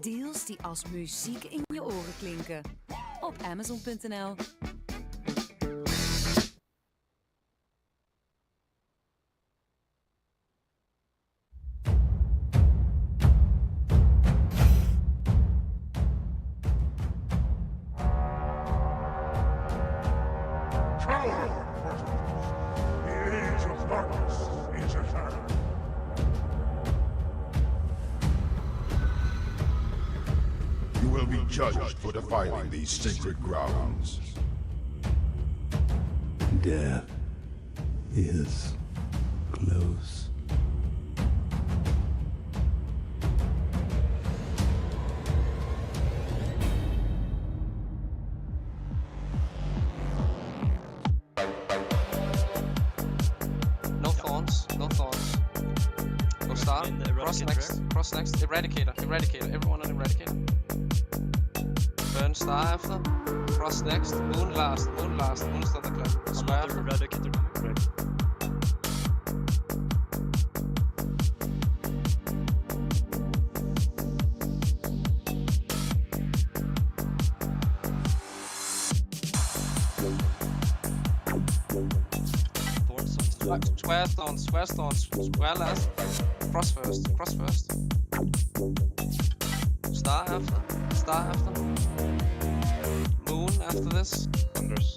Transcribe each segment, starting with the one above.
Deals die als muziek in je oren klinken. Op Amazon.nl. Judged for defiling these sacred grounds. Death is close. No thorns, no thorns. Go star, cross next, Eradicator, everyone on Eradicator. Burn star after, cross next, moon last, moon start the clap. Square after. Eradicator. Right. Square stones, square last, cross first. Star after. Moon after this. Thunders.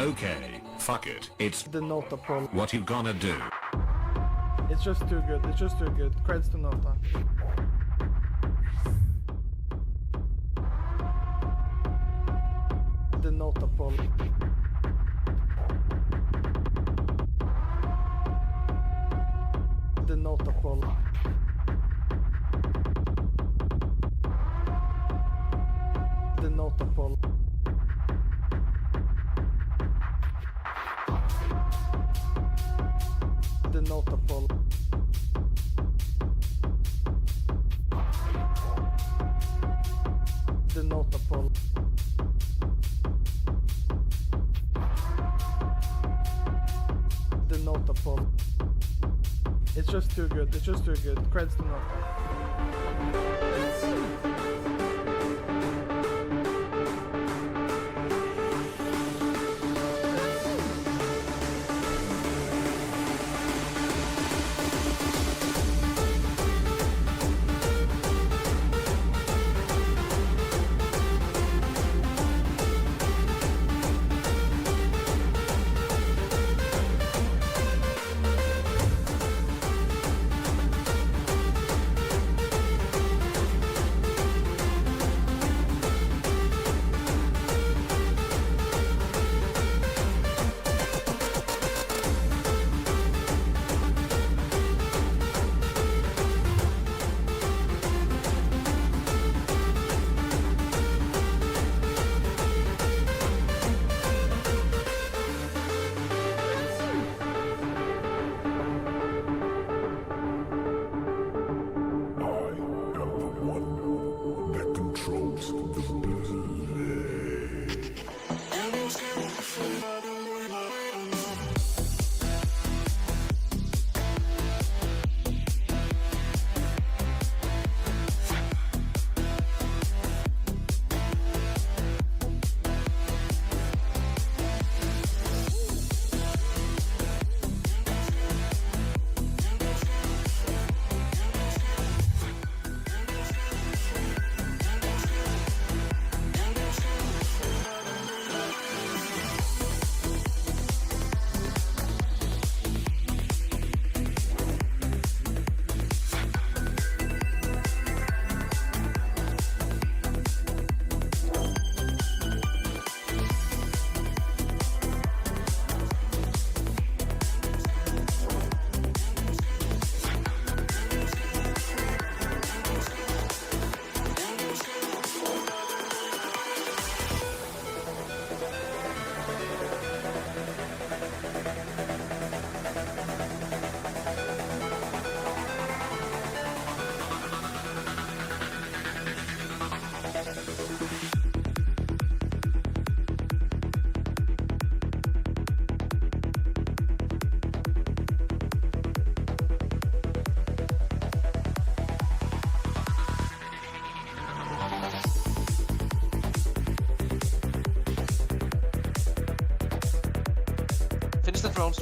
Okay, fuck it. It's the Nota poll. What you gonna do? It's just too good. Creds to Nota. The Nota poll. The Nota poll. The Nota poll. The Nota poll. The Nota poll. The Nota poll. It's just too good. Creds to Nota.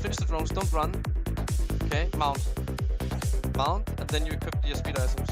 Finish the drones, don't run. Okay, mount. Mount, and then you equip your speed items.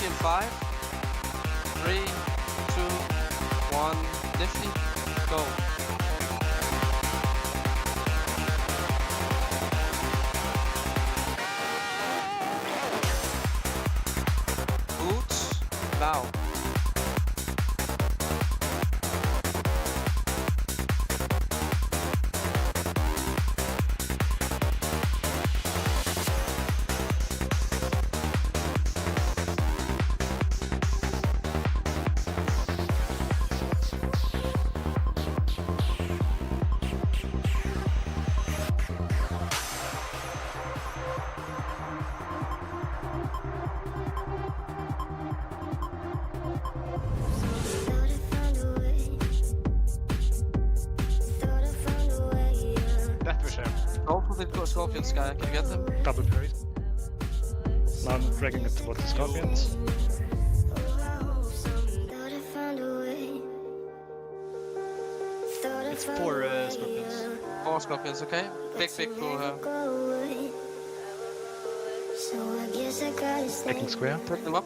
In 5, 3, 2, 1, Nifty, go. Boots, now. Go for the scorpions, guy. Can you get them? Double parry. Now I'm dragging it towards the scorpions. It's 4 scorpions. 4 scorpions, okay? Big pull her. Taking square. Pick them up.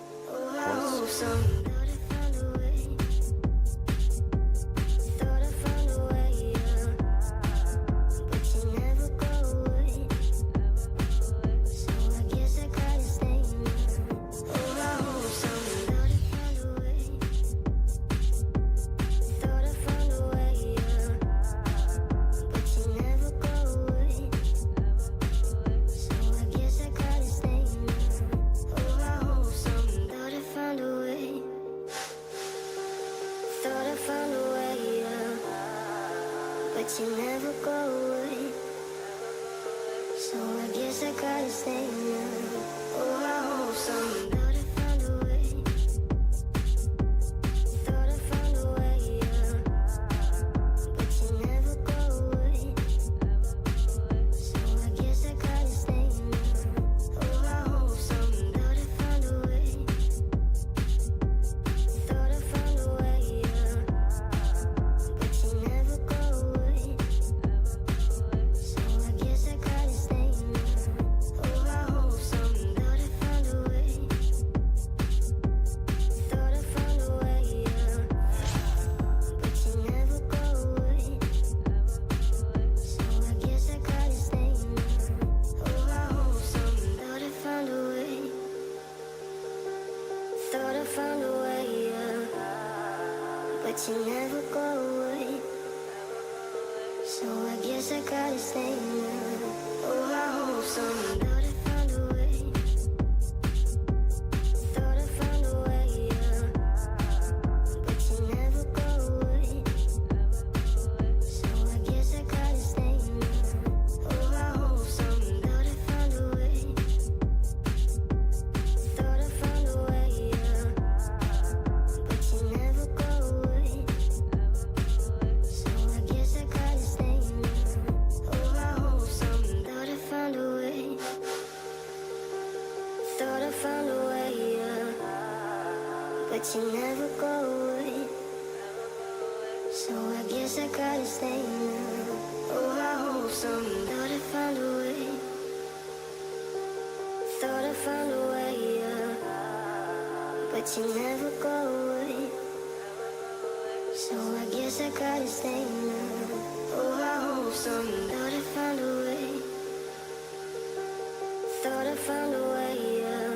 but you never go away. So I guess I gotta stay now. Oh, I hope somebody found a way. Thought I found a way, yeah. But you never go away. So I guess I gotta stay now. Oh, I hope somebody found a way. Thought I found a way, yeah. But you never go away. So I guess I gotta stay now. Oh, I hope somebody found a way. Thought I found a way, yeah. But you never go away. So I guess I gotta stay now. Oh, I hope somebody found a way. Thought I found a way, yeah. But you never go away. So I guess I gotta stay now. Oh, I hope someone thought I found a way. Thought I found a way, yeah. But you never go away. So I guess I gotta stay now. Oh, I hope someone thought I found a way. Thought I found a way, yeah. But you never go away. So I guess I gotta stay now. Oh, I hope someone thought I found a way. Thought I found a way, yeah. But you never go away. So I guess I gotta stay now. Oh, I hope someone thought I found a way. Thought I found a way, yeah. But you never go away. So I guess I gotta stay now. Oh, I hope someone thought I found a way. Thought I found a way, yeah.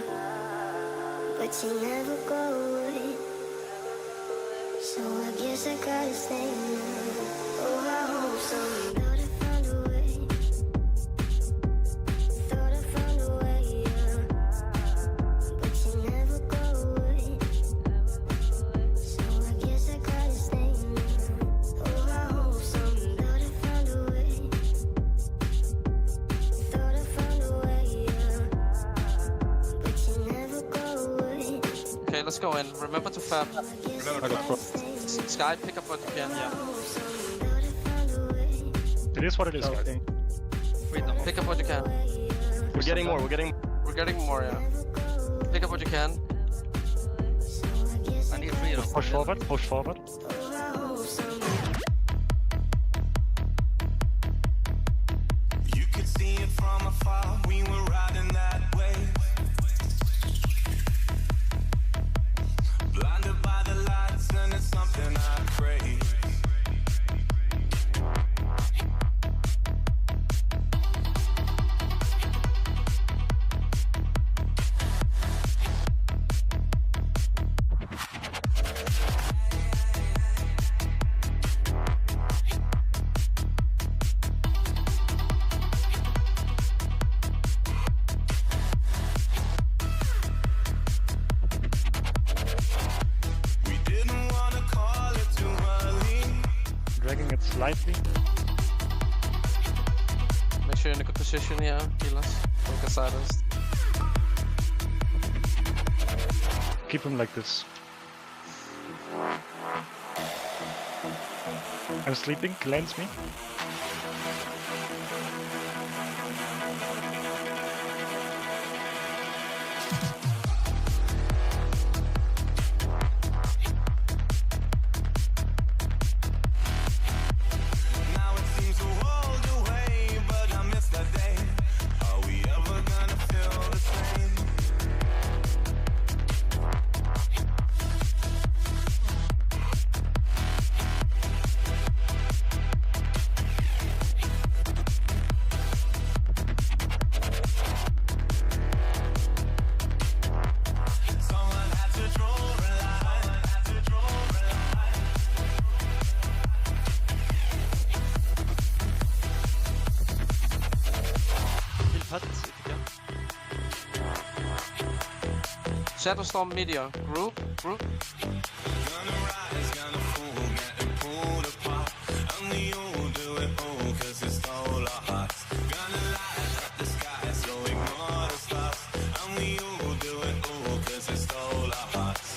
But you never go away. So I guess I gotta stay now. Oh, I hope someone thought I found a way. Thought I found a way, yeah. But you never go away. So I guess I gotta stay now. Oh, I hope someone thought I found a way. Thought I found a way, yeah. But you never go away. Okay, let's go in. Remember to fab. Sky, pick up what you can. It is what it is, guys. Pick up what you can. We're getting more, We're getting more, yeah. Pick up what you can. I need freedom. Push forward, push forward. You could see it from afar, we were riding that wave. Blinded by the lights and it's something I crave. We didn't wanna call it too early. Dragging it slightly. Make sure you're in a good position here. Heal us. Don't get silenced. Keep him like this. I'm sleeping, cleanse me. Now it seems a world away, but I miss that day. Are we ever gonna feel the same? Someone had to draw a line. Kill Pat if you can. Shadowstorm Meteor. Group. Gonna rise, gonna fall, getting pulled apart. Only you'll do it all, 'cause it stole our hearts. Gonna light up the sky, so ignore the stars. Only you'll do it all, 'cause it stole our hearts.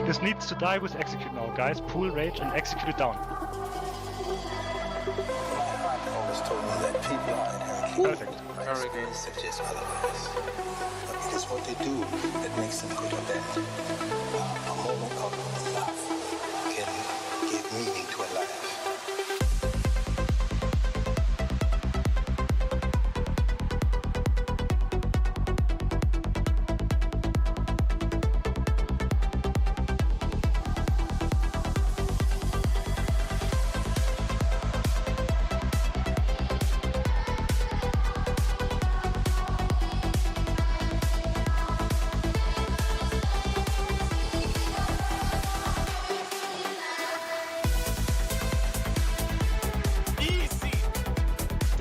This needs to die with execute now, guys. Pull rage and execute it down. always told me that people are inherently Perfect. Very good. suggest otherwise. But it is what they do that makes them good or bad. A moment of love can give meaning to a life.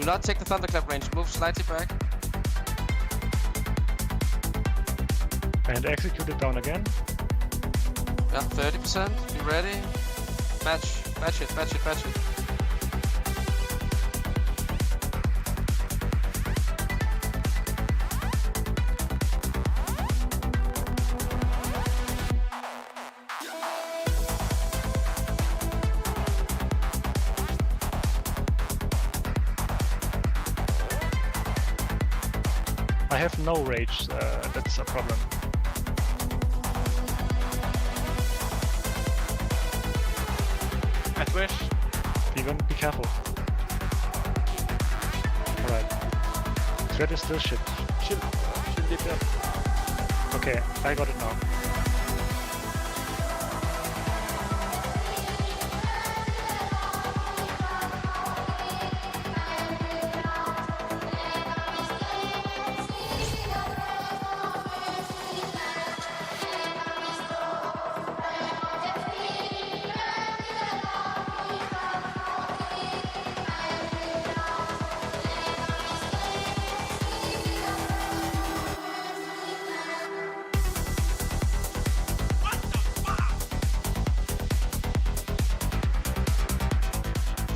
Do not take the thunderclap range. Move slightly back. And execute it down again. Yeah, 30%. Be ready. Batch it. I have no rage, that's a problem. At wish. Even be careful. Alright. Threat is still shit. Should be there. Okay, I got it now.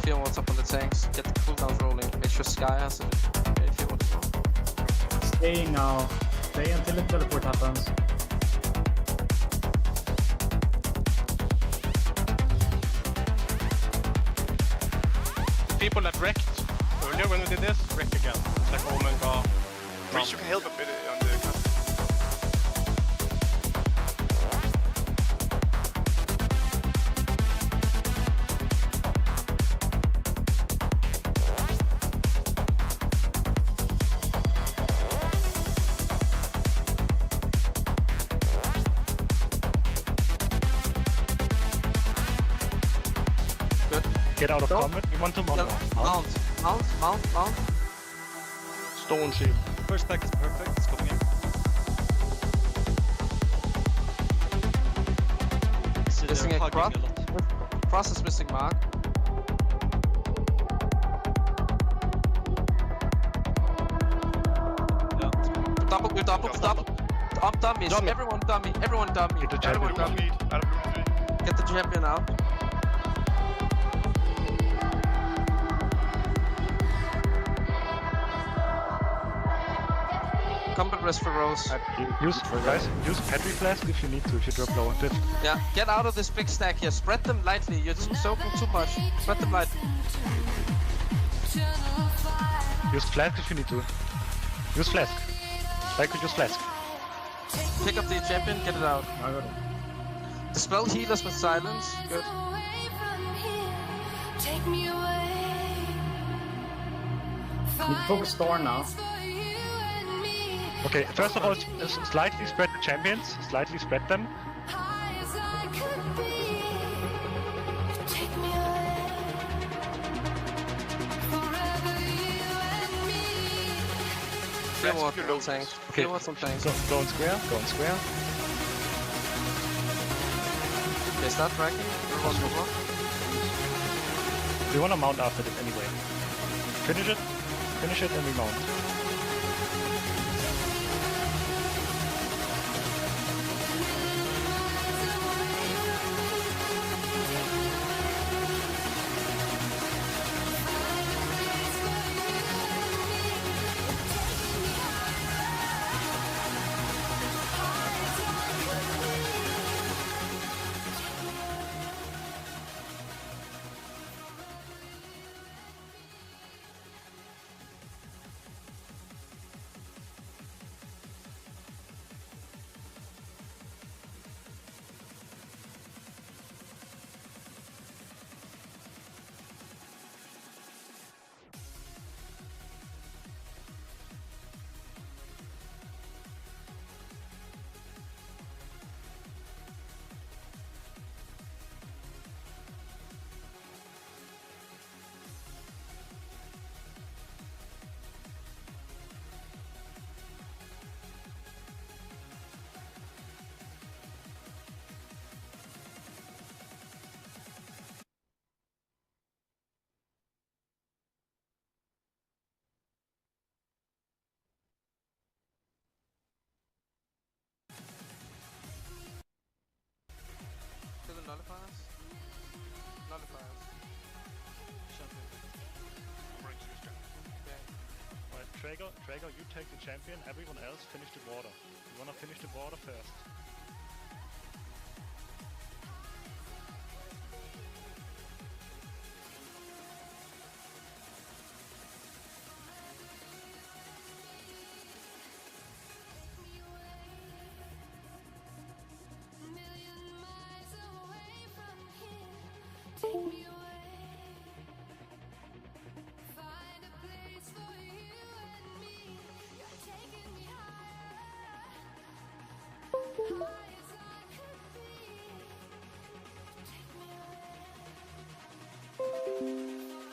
Feel what's up on the tanks. Get the cooldowns rolling. Make sure Sky has it. If you want to roll. Stay now. Stay until the teleport happens. People that wrecked earlier when we did this, wreck again. It's like Omen Gar. Reach, you can help a bit on the cast. Get out of combat. You want to mount? Mount. Stone shield. First stack is perfect, it's coming in. Missing a cross. Cross is missing mark. Double. Dummies. Dummy. Everyone dummy. Get the champion. Get the champion out. Combat rest for Rose. Use Petri Flask if you need to, if you drop low. Yeah, get out of this big stack here. Spread them lightly. You're soaking too much. Spread them lightly. Use Flask if you need to. Use Flask. I could use Flask. Pick up the champion, get it out. I got it. Dispel healers with silence. Good. Need to focus Thorn now. Okay, first of all, slightly spread the champions. Slightly spread them. Feel what some tanks. Okay, Feel what some tanks. go on square. Okay, start tracking. Everyone's move on. We wanna mount after this anyway. Finish it and we mount. Drago, you take the champion, everyone else finish the water. You wanna finish the water first. Take me away. Find a place for you and me. You're taking me higher, high as I could be. Take me away.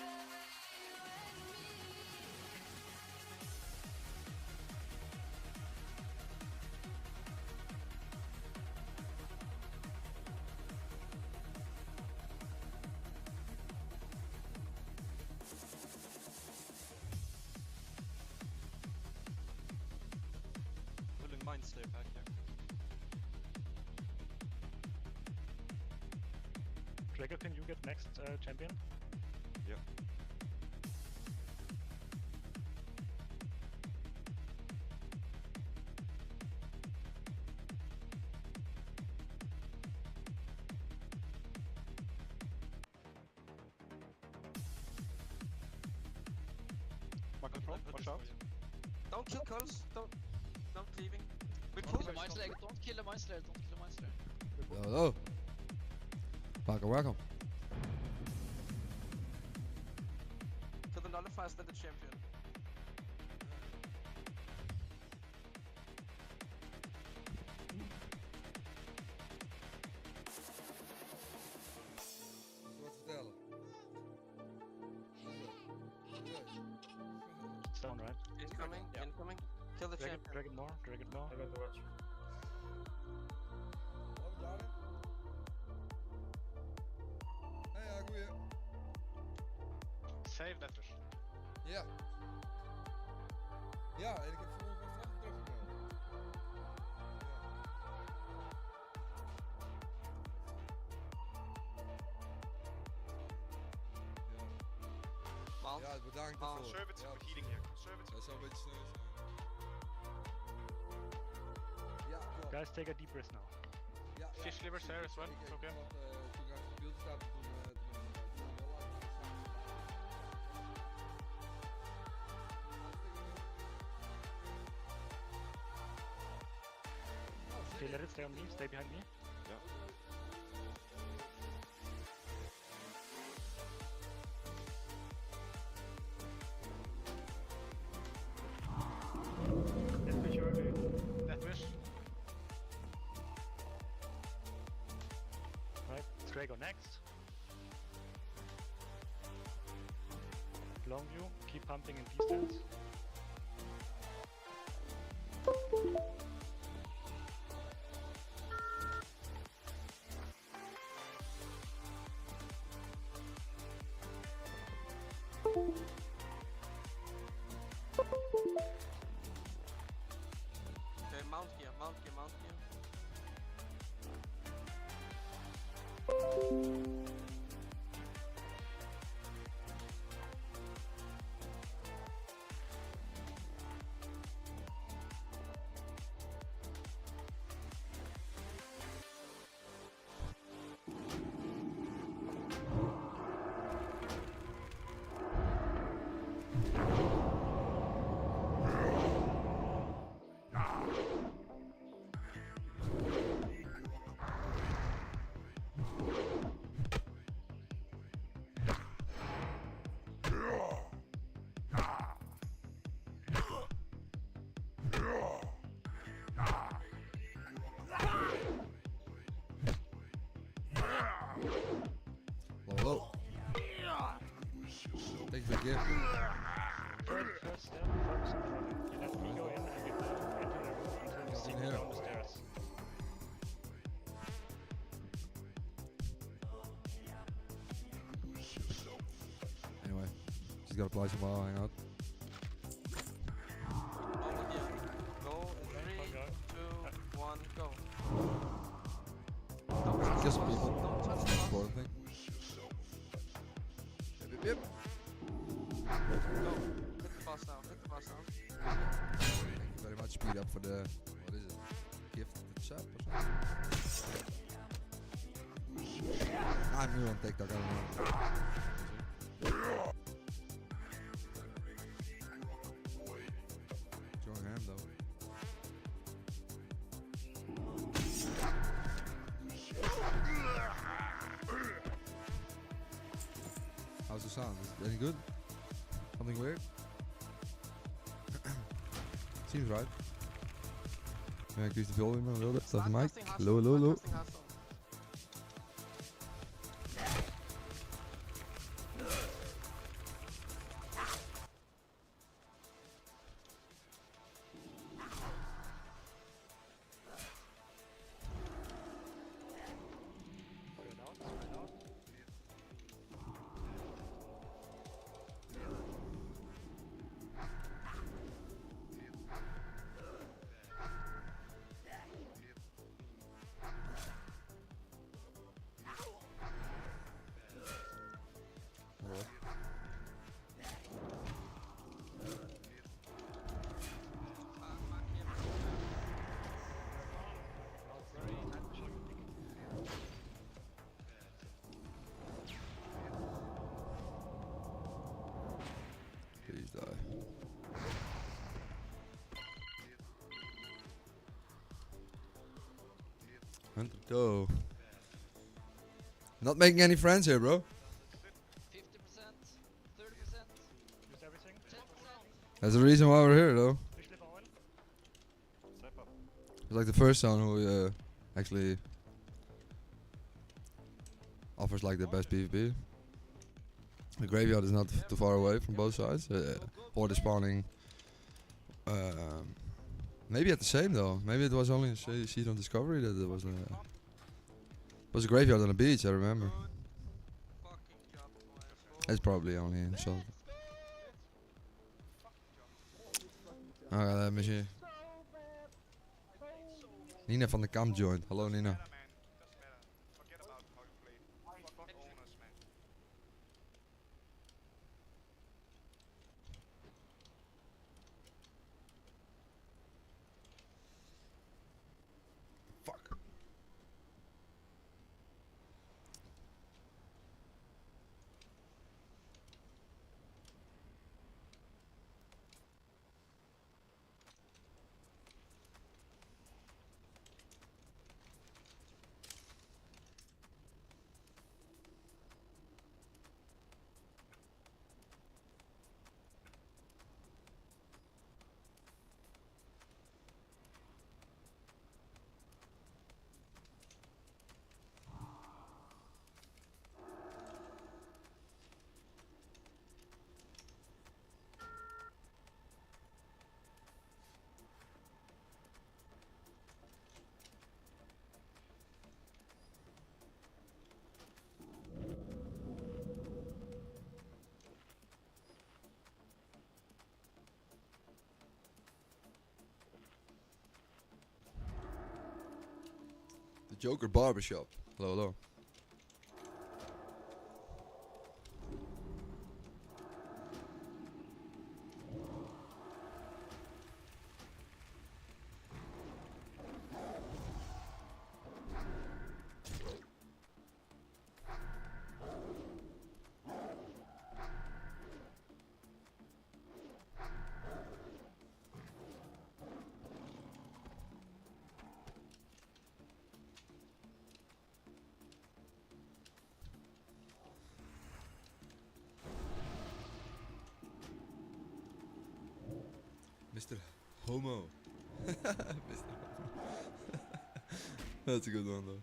Forever you and me. Pulling Mind Slayer back here. Drago, can you get next champion? Yeah. Michael Pro, watch out. Don't kill Culls. Don't leaving. We Don't pull kill the Mind Slayer. Don't kill the Mind Slayer. Don't kill the Mind Slayer. Hello. Parker, welcome. Kill the nullifiers, then the champion. Wat vertellen? It's down, right? Incoming, incoming. Kill the champion. Drag it more, drag it more. I got the watch. Hey, goeie. Save that rush. Ja. Ja, en ik heb vanmorgen mijn vlag teruggekomen. Mount. Ja, bedankt ervoor. Conservative with healing here. Conservative. Dat zou een beetje sneu zijn. Ja, klopt. Guys, take a deep breath now. Ja, Fish livers there as well. It's okay. Toen ik achter de beeld stapte, toen wel laat. Okay, let it stay on me, stay behind me. Yeah. Death wish early. That wish. Right, it's Drago next. Long view, keep pumping in P-stance. Okay, mount here, mount here, mount here. Whoa. Thank you for the gift. First step, focus on front. You let me go in and you enter the room until you see me down the stairs. Anyway, just gotta play some while, hang out. Over here. Go in 3, 2, 1, go. Just some people. That's the most important thing. Yep, yep, yep. Go. Hit the boss down, hit the boss down. touch speed up for the, what is it? Gift sub or something? I'm new on TikTok, I don't know. Strong hand though. How's the sound? Is it any good? Something weird? Seems right. Can I increase the volume a little bit? Stuff the mic. Low, low, low. Please die. Hunter dough. Not making any friends here, bro. 50%, 30%, Use everything. 10%. That's the reason why we're here, though. Fish liver oil. Step up. It's like the first zone who actually offers like the best PvP. The graveyard is not too far away from both sides. Horde is spawning. Maybe at the same though. Maybe it was only a seed on Discovery that it was. Was a graveyard on the beach. I remember. It's probably only in Salt. Let me see. Nina van de Kamp joined. Hello Nina. Fuck. The Joker Barbershop. Hello, hello. Mr. Homo. Mr. Homo. That's a good one though.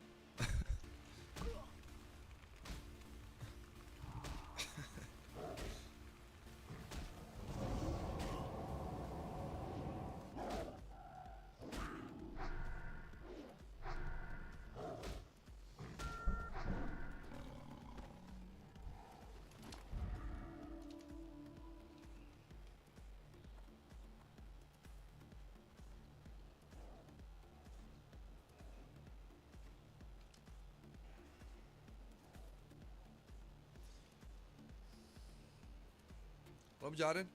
Hallo met Jaren.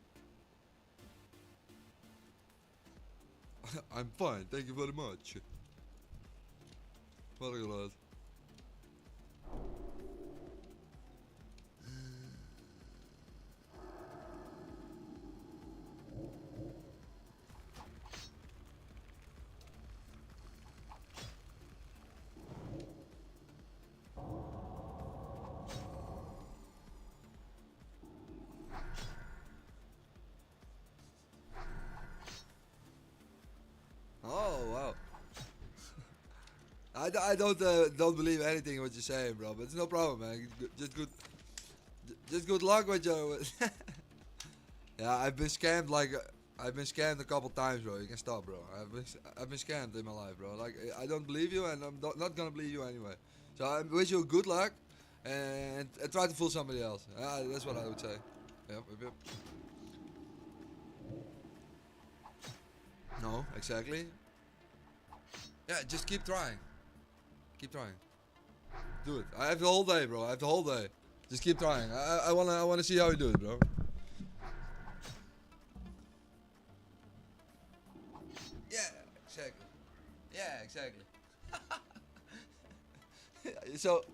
I'm fine, thank you very much. Wat een geluid. Oh wow. I don't believe anything what you're saying, bro. But it's no problem, man. Just good luck with your. Yeah, I've been scammed a couple times, bro. You can stop, bro. I've been scammed in my life, bro. Like I don't believe you, and I'm not gonna believe you anyway. So I wish you good luck, and try to fool somebody else. That's what I would say. Yep. No, exactly. Yeah, just keep trying. Keep trying. Do it. I have the whole day, bro. I have the whole day. Just keep trying. I wanna see how you do it, bro. Yeah, exactly. Yeah, exactly. So.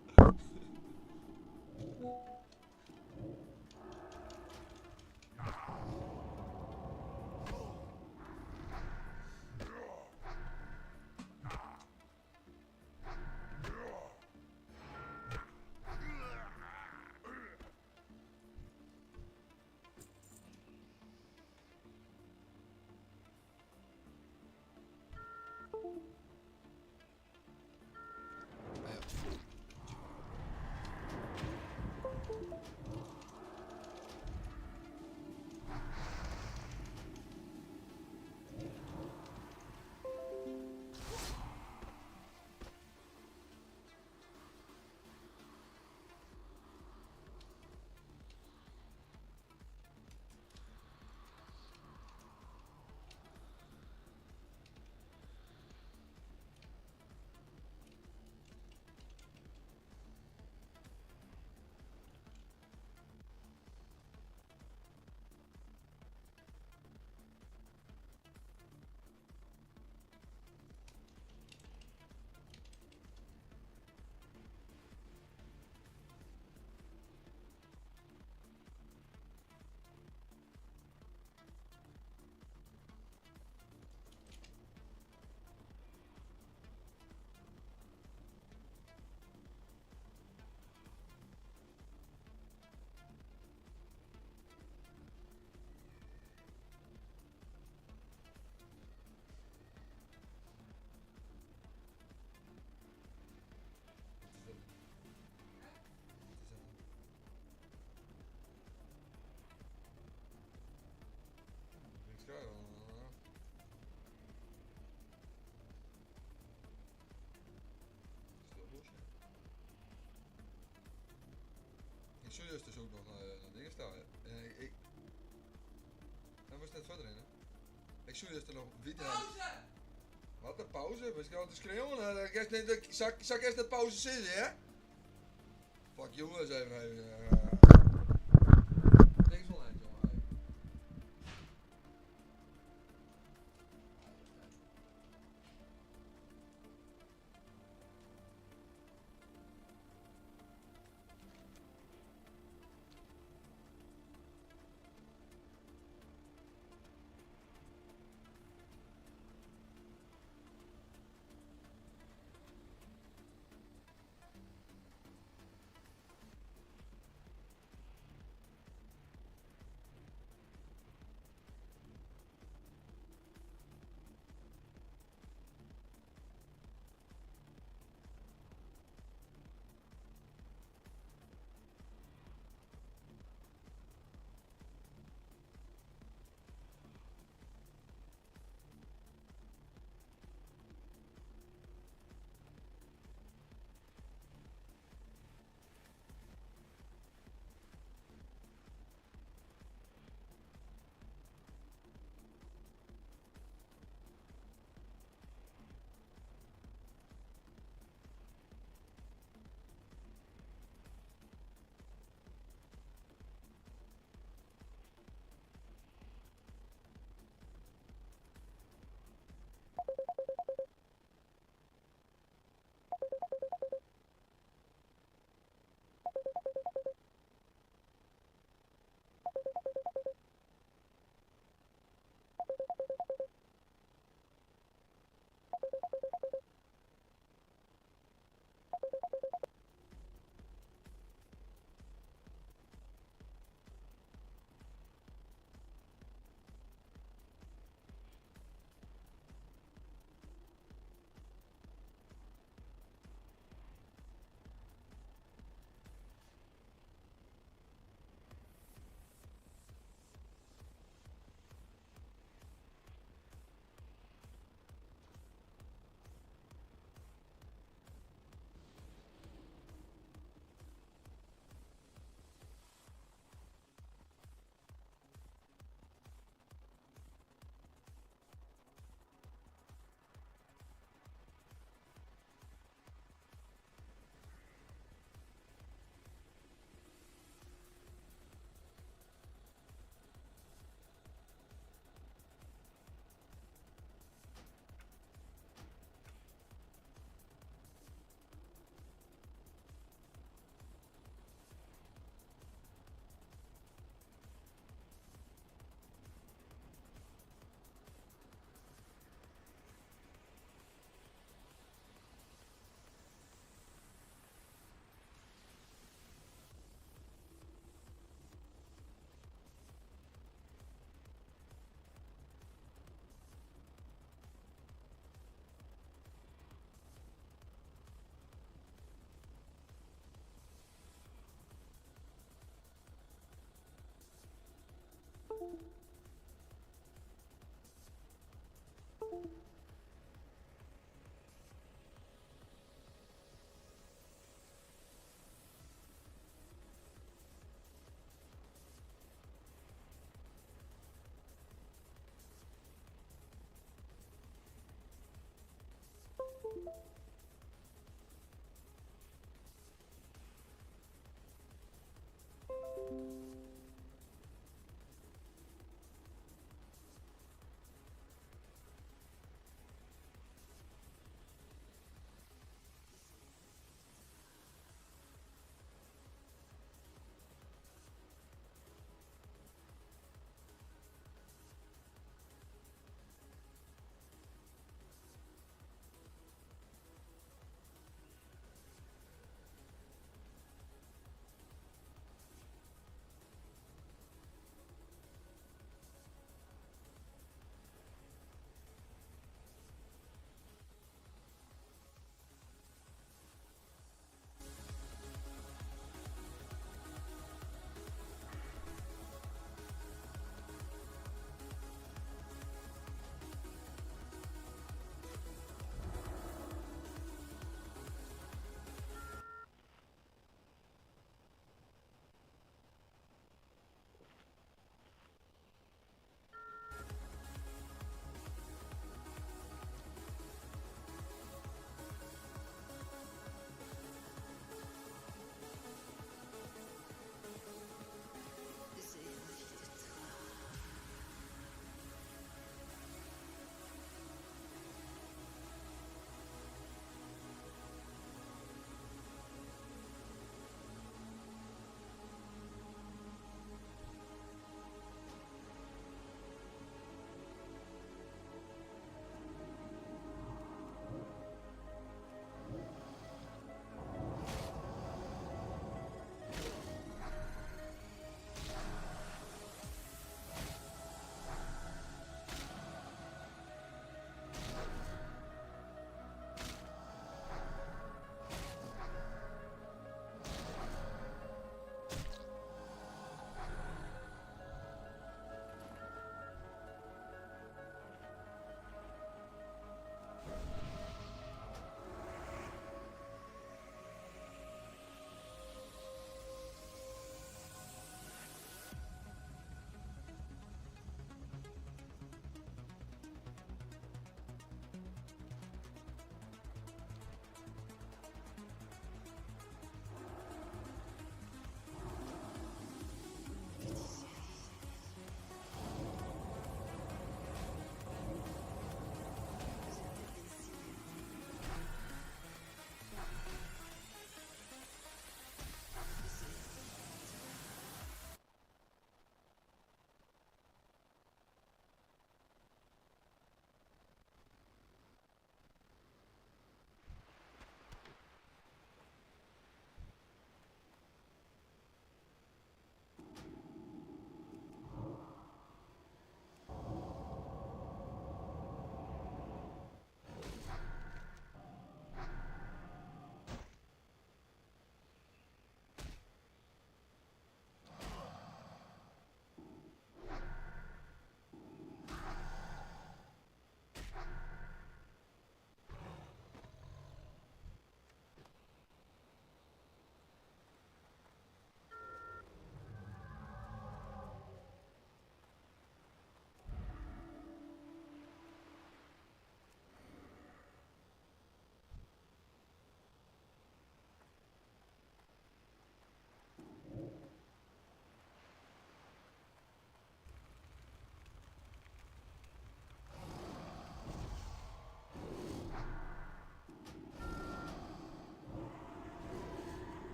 Ik serieus dus ook nog naar dingen staan. Hij moest net verder in, hè? Ik serieus er nog wiet hebben. Pauze! Wat een pauze? We gaan te schreeuwen. Zal ik eerst de pauze zitten, hè? Fuck jongens, even. Niks van eind, jongen.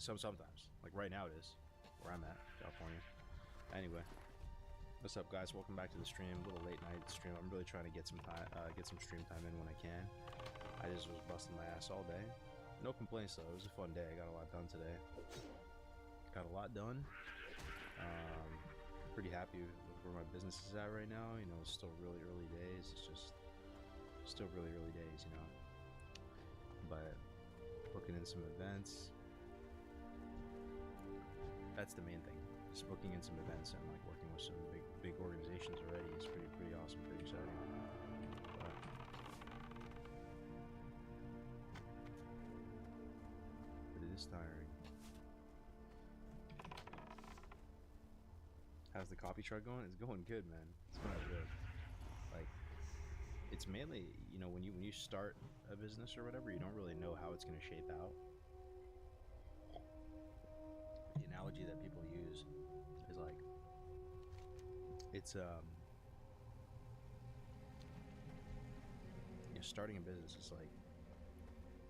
sometimes. Like right now it is, where I'm at, California. Anyway, what's up, guys? Welcome back to the stream. A little late night stream. I'm really trying to get some time, get some stream time in when I can. I just was busting my ass all day. No complaints though. It was a fun day. I got a lot done today. Got a lot done. Pretty happy with where my business is at right now. You know, it's still really early days. It's just still really early days, you know. But booking in some events. That's the main thing. Just booking in some events and like working with some big organizations already is pretty awesome, pretty exciting. But it is tiring. How's the coffee truck going? It's going good, man. It's going good. Like, it's mainly, you know, when you start a business or whatever, you don't really know how it's going to shape out. The analogy that people use is like, it's you know, starting a business is like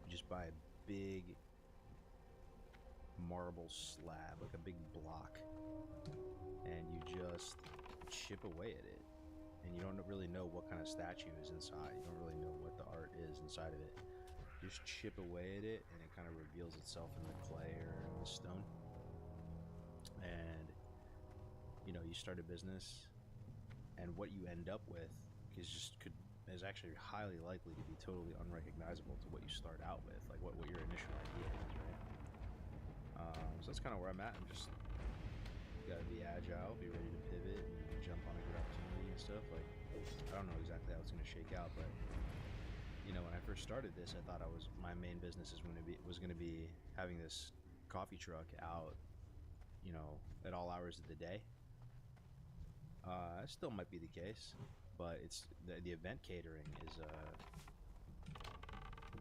you just buy a big marble slab, like a big block, and you just chip away at it, and you don't really know what kind of statue is inside. You don't really know what the art is inside of it. You just chip away at it, and it kind of reveals itself in the clay or in the stone. And you know, you start a business, and what you end up with is actually highly likely to be totally unrecognizable to what you start out with, like what your initial idea is, right? So that's kind of where I'm at. I'm just gotta be agile, be ready to pivot, and jump on a good opportunity and stuff. Like, I don't know exactly how it's gonna shake out, but you know, when I first started this, I thought my main business was gonna be having this coffee truck out, you know, at all hours of the day. That still might be the case, but it's the event catering is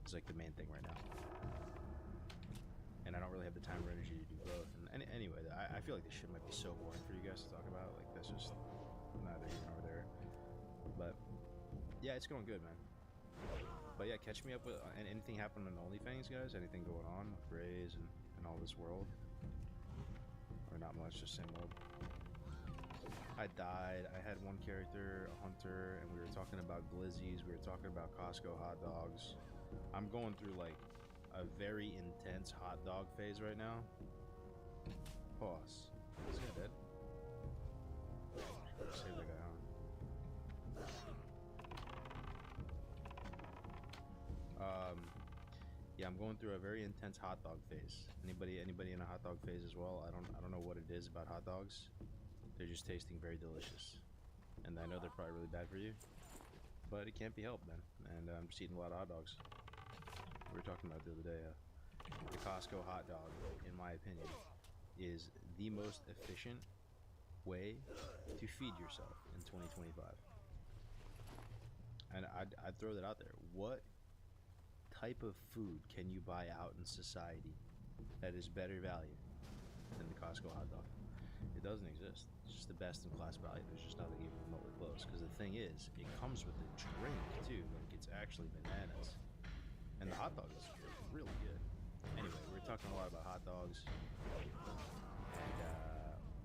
like the main thing right now. And I don't really have the time or energy to do both. And anyway, I feel like this shit might be so boring for you guys to talk about. Like, that's just neither here nor there. But yeah, it's going good, man. But yeah, catch me up with anything happening on OnlyFans, guys. Anything going on with Rays and all this world, or not much, just same old. I died. I had one character, a hunter, and we were talking about glizzies. We were talking about Costco hot dogs. I'm going through like a very intense hot dog phase right now. Pause. Is he dead? Save the guy on. Yeah, I'm going through a very intense hot dog phase. Anybody in a hot dog phase as well? I don't know what it is about hot dogs. They're just tasting very delicious, and I know they're probably really bad for you, but it can't be helped, man. And I'm just eating a lot of hot dogs. We were talking about it the other day. The Costco hot dog, in my opinion, is the most efficient way to feed yourself in 2025. And I'd throw that out there. What type of food can you buy out in society that is better value than the Costco hot dog? It doesn't exist. It's just the best in class value. There's just nothing even remotely close. Because the thing is, it comes with a drink too. Like, it's actually bananas. And the hot dog is really good. Anyway, we were talking a lot about hot dogs, and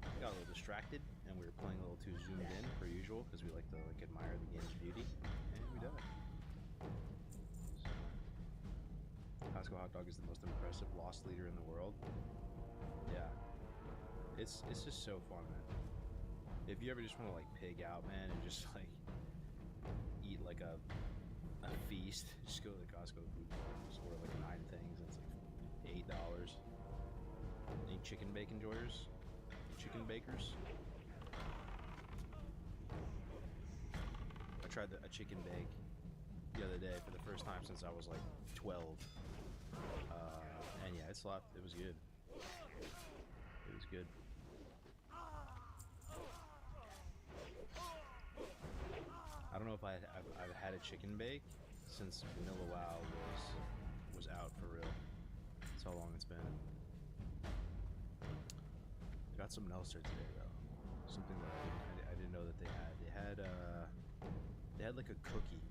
I got a little distracted, and we were playing a little too zoomed in, per usual, because we like to admire the game's beauty, and we died. So, Costco hot dog is the most impressive loss leader in the world. Yeah, it's just so fun, man. If you ever just want to like pig out, man, and just like eat like a feast, just go to the Costco food court, just order like 9 things, and it's like $8. Any chicken bake enjoyers? Chicken bakers? I tried a chicken bake the other day for the first time since I was like 12, and yeah, it was good. It was good. I don't know if I've had a chicken bake since Vanilla WoW was out for real. That's how long it's been. I got something else there today though. Something that I didn't know that they had. They had like a cookie,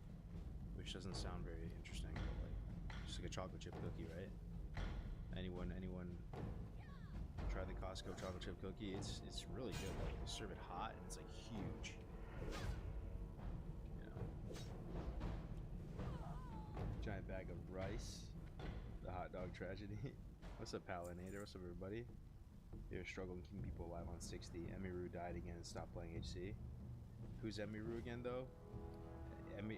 which doesn't sound very interesting, but like just like a chocolate chip cookie, right? Anyone try the Costco chocolate chip cookie. It's really good. Like they serve it hot and it's like huge. You know. Giant bag of rice. The hot dog tragedy. What's up, Palinator? What's up, everybody? You're struggling keeping people alive on 60. Emiru died again and stopped playing HC. Who's Emiru again, though? I'm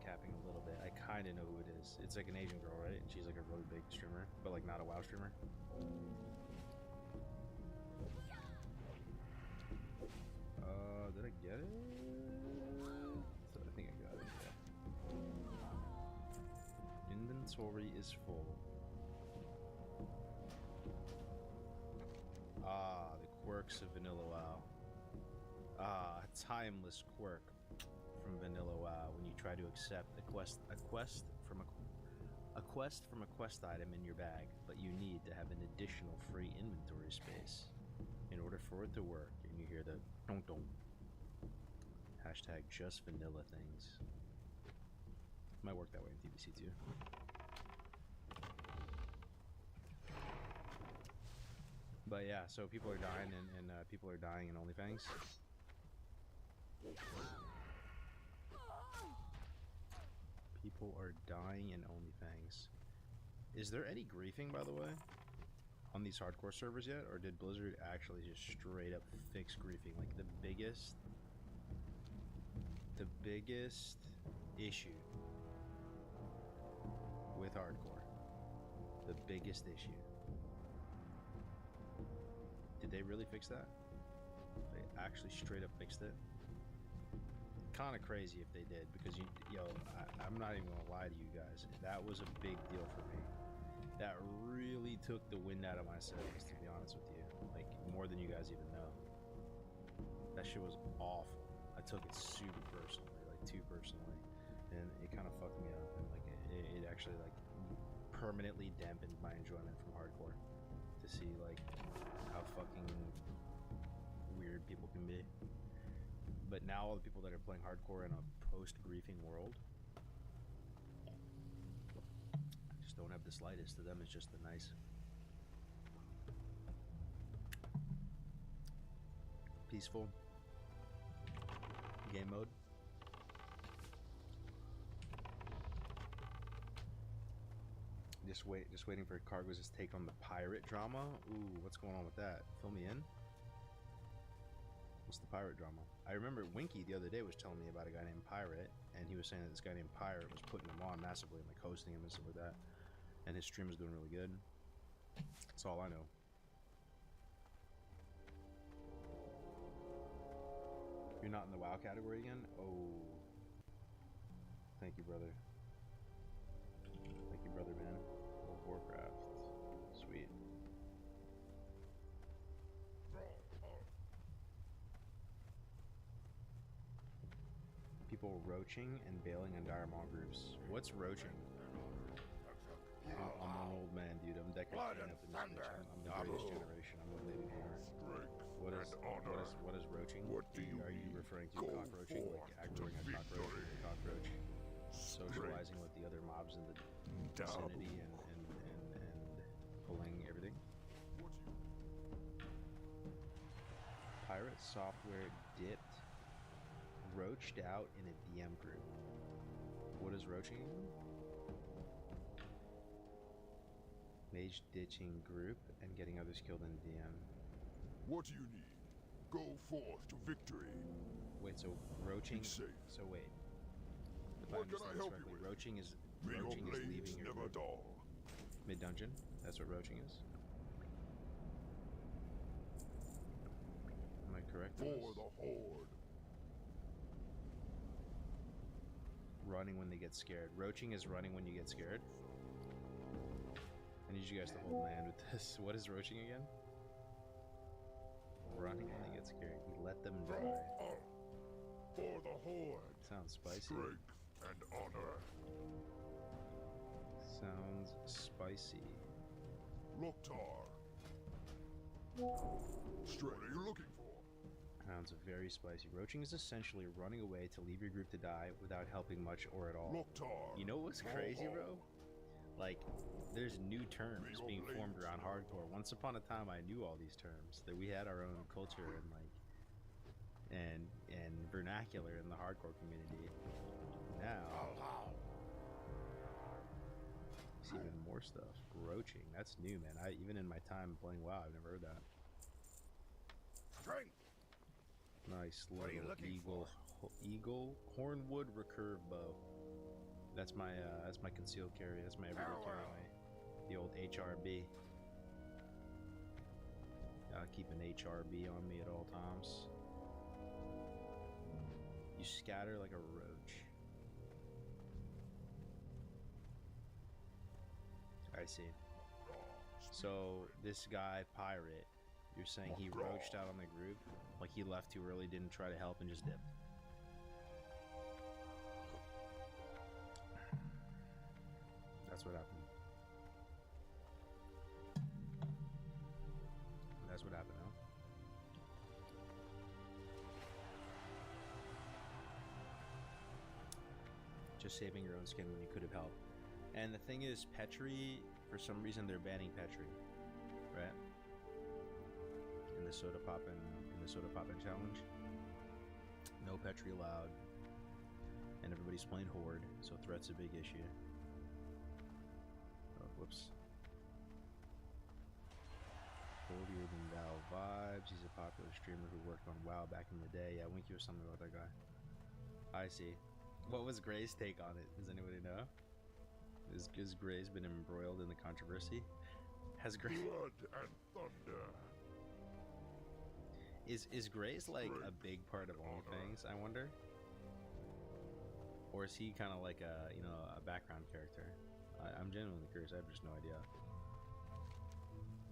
capping a little bit. I kind of know who it is. It's like an Asian girl, right? And she's like a really big streamer, but like not a WoW streamer. Did I get it? So I think I got it. Yeah. Inventory is full. Ah, the quirks of Vanilla WoW. Ah, a timeless quirk from Vanilla WoW when you try to accept a quest from a quest item in your bag, but you need to have an additional free inventory space in order for it to work, and you hear the don't. Hashtag just vanilla things. Might work that way in TBC too. But yeah, so people are dying and people are dying in OnlyFans. People are dying in OnlyFans. Is there any griefing, by the way, on these hardcore servers yet? Or did Blizzard actually just straight up fix griefing? Like the biggest issue with hardcore. The biggest issue. Did they really fix that? They actually straight up fixed it? Kind of crazy if they did, because I'm not even gonna lie to you guys. That was a big deal for me. That really took the wind out of my sails, to be honest with you. Like, more than you guys even know. That shit was awful. I took it super personally, like too personally, and it kind of fucked me up. And like, it actually like permanently dampened my enjoyment from hardcore. To see like how fucking weird people can be. But now all the people that are playing hardcore in a post-griefing world just don't have the slightest. To them it's just a nice peaceful game mode. Just waiting for Cargo's take on the pirate drama. Ooh, what's going on with that? Fill me in. What's the pirate drama? I remember Winky the other day was telling me about a guy named Pirate, and he was saying that this guy named Pirate was putting him on massively, like hosting him and stuff like that, and his stream was doing really good. That's all I know. You're not in the WoW category again? Oh. Thank you, brother. Thank you, brother, man. Oh, Warcraft. Sweet. People roaching and bailing on dire maw groups. What's roaching? I'm an old man, dude. I'm decades up in this bitch. I'm the greatest generation. I'm the living here. What is roaching? Are you referring to cockroaching, like aggroing a cockroach with a cockroach? Socializing with the other mobs in the vicinity and pulling everything? Pirate software dipped, roached out in a DM group. What is roaching? Mage ditching group and getting others killed in DM. What do you need? Go forth to victory. Wait, so roaching? So wait. If I understand this correctly, roaching is leaving your group. Mid-dungeon? That's what roaching is? Am I correct? For the Horde. Running when they get scared. Roaching is running when you get scared? I need you guys to hold my hand with this. What is roaching again? Running when they get scared. You let them die. For the Horde. Sounds spicy. Strength and honor. Sounds spicy. Loktar. Straight. What are you looking for? Sounds very spicy. Roaching is essentially running away to leave your group to die without helping much or at all. Loktar. You know what's crazy, bro? Like, there's new terms being formed around hardcore. Once upon a time, I knew all these terms. That we had our own culture and like, and vernacular in the hardcore community. Now, see even more stuff. Broaching. That's new, man. Even in my time playing WoW, I've never heard that. Strength. Nice What are you little looking eagle hornwood recurve bow. That's my concealed carry. That's my everyday carry. The old HRB. Gotta keep an HRB on me at all times. You scatter like a roach. I see. So this guy pirate, you're saying he roached out on the group, like he left too early, didn't try to help, and just dipped. That's what happened. That's what happened, huh? Just saving your own skin when you could have helped. And the thing is, Petri, for some reason, they're banning Petri, right? In the soda poppin' challenge, no Petri allowed, and everybody's playing Horde, so threat's a big issue. Oh, whoops. Holier than thou vibes. He's a popular streamer who worked on WoW back in the day. Yeah, Winky was something about that guy. I see. What was Gray's take on it? Does anybody know? Is Gray's been embroiled in the controversy? Has Gray... Blood and thunder. Is Gray's like a big part of OnlyFans, I wonder? Or is he kind of like a, you know, a background character? I'm genuinely curious. I have just no idea.